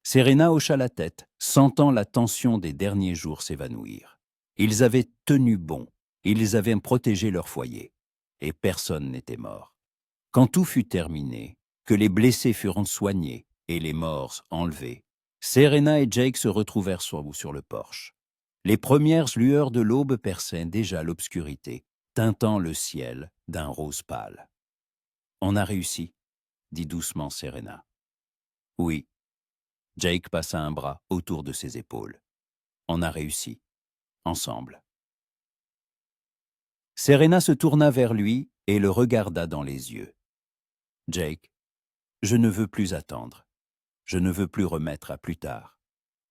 Serena hocha la tête, sentant la tension des derniers jours s'évanouir. Ils avaient tenu bon, ils avaient protégé leur foyer, et personne n'était mort. Quand tout fut terminé, que les blessés furent soignés et les morts enlevés, Serena et Jake se retrouvèrent sur le porche. Les premières lueurs de l'aube perçaient déjà l'obscurité, teintant le ciel d'un rose pâle. « On a réussi, » dit doucement Serena. « Oui. » Jake passa un bras autour de ses épaules. « On a réussi. Ensemble. » Serena se tourna vers lui et le regarda dans les yeux. « Jake, je ne veux plus attendre. Je ne veux plus remettre à plus tard.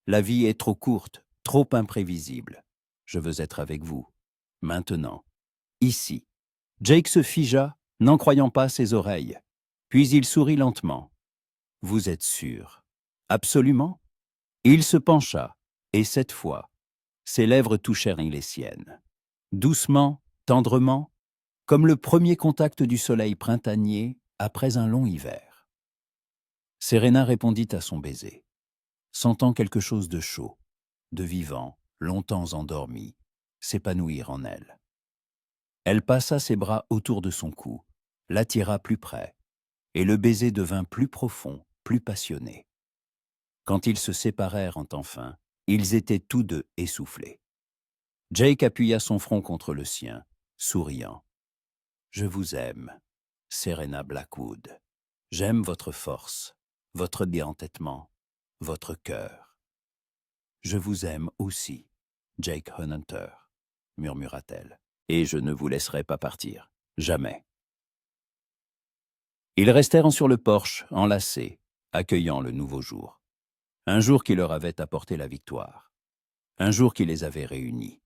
La vie est trop courte, trop imprévisible. Je veux être avec vous. Maintenant. Ici. » Jake se figea, n'en croyant pas ses oreilles. Puis il sourit lentement. « Vous êtes sûr? Absolument ?» Il se pencha, et cette fois, ses lèvres touchèrent les siennes. Doucement, tendrement, comme le premier contact du soleil printanier après un long hiver. Serena répondit à son baiser, sentant quelque chose de chaud, de vivant, longtemps endormi, s'épanouir en elle. Elle passa ses bras autour de son cou, l'attira plus près, et le baiser devint plus profond, plus passionné. Quand ils se séparèrent enfin, ils étaient tous 2 essoufflés. Jake appuya son front contre le sien, souriant. « Je vous aime, Serena Blackwood. J'aime votre force, votre déentêtement, votre cœur. »« Je vous aime aussi, Jake Hunter, » murmura-t-elle, « et je ne vous laisserai pas partir, jamais. » Ils restèrent sur le porche, enlacés, accueillant le nouveau jour. Un jour qui leur avait apporté la victoire. Un jour qui les avait réunis.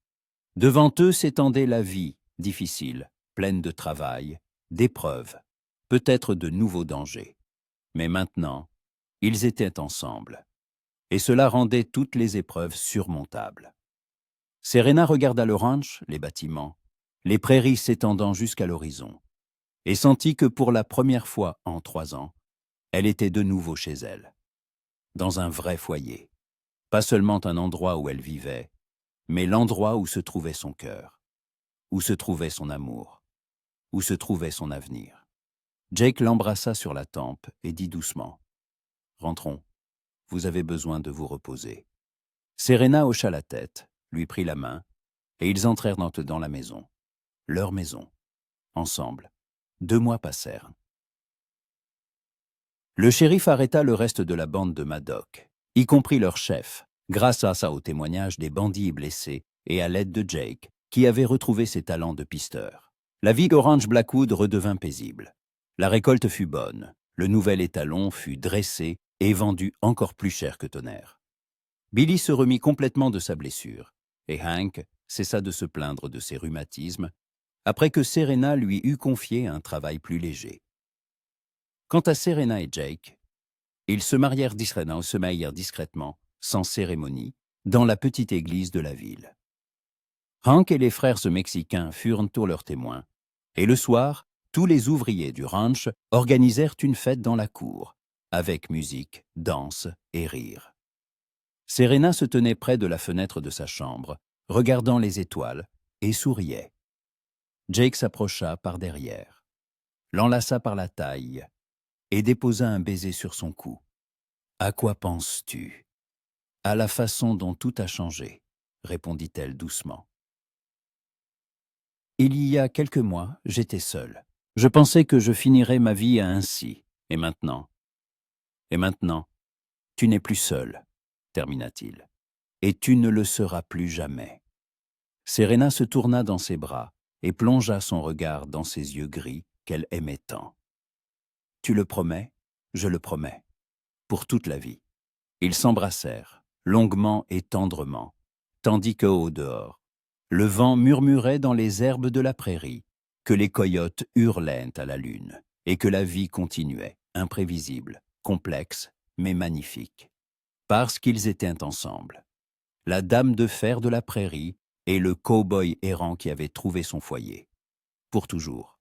Devant eux s'étendait la vie, difficile, pleine de travail, d'épreuves, peut-être de nouveaux dangers. Mais maintenant, ils étaient ensemble. Et cela rendait toutes les épreuves surmontables. Serena regarda le ranch, les bâtiments, les prairies s'étendant jusqu'à l'horizon, et sentit que pour la première fois en 3 ans, Elle était de nouveau chez elle, dans un vrai foyer. Pas seulement un endroit où elle vivait, mais l'endroit où se trouvait son cœur, où se trouvait son amour, où se trouvait son avenir. Jake l'embrassa sur la tempe et dit doucement « Rentrons, vous avez besoin de vous reposer. » Serena hocha la tête, lui prit la main, et ils entrèrent dans la maison. Leur maison. Ensemble. 2 mois passèrent. Le shérif arrêta le reste de la bande de Madoc, y compris leur chef, grâce au témoignage des bandits blessés et à l'aide de Jake, qui avait retrouvé ses talents de pisteur. La vie d'Orange Blackwood redevint paisible. La récolte fut bonne, le nouvel étalon fut dressé et vendu encore plus cher que tonnerre. Billy se remit complètement de sa blessure, et Hank cessa de se plaindre de ses rhumatismes, après que Serena lui eut confié un travail plus léger. Quant à Serena et Jake, ils se marièrent discrètement, sans cérémonie, dans la petite église de la ville. Hank et les frères mexicains furent tous leurs témoins, et le soir, tous les ouvriers du ranch organisèrent une fête dans la cour, avec musique, danse et rire. Serena se tenait près de la fenêtre de sa chambre, regardant les étoiles, et souriait. Jake s'approcha par derrière, l'enlaça par la taille et déposa un baiser sur son cou. « À quoi penses-tu ? » ?»« À la façon dont tout a changé, » répondit-elle doucement. « Il y a quelques mois, j'étais seule. Je pensais que je finirais ma vie ainsi. Et maintenant, tu n'es plus seule, » termina-t-il. « Et tu ne le seras plus jamais. » Serena se tourna dans ses bras et plongea son regard dans ses yeux gris qu'elle aimait tant. « Tu le promets ? Je le promets. Pour toute la vie. » Ils s'embrassèrent, longuement et tendrement, tandis que, au dehors, le vent murmurait dans les herbes de la prairie, que les coyotes hurlaient à la lune, et que la vie continuait, imprévisible, complexe, mais magnifique. Parce qu'ils étaient ensemble. La dame de fer de la prairie et le cow-boy errant qui avait trouvé son foyer. Pour toujours.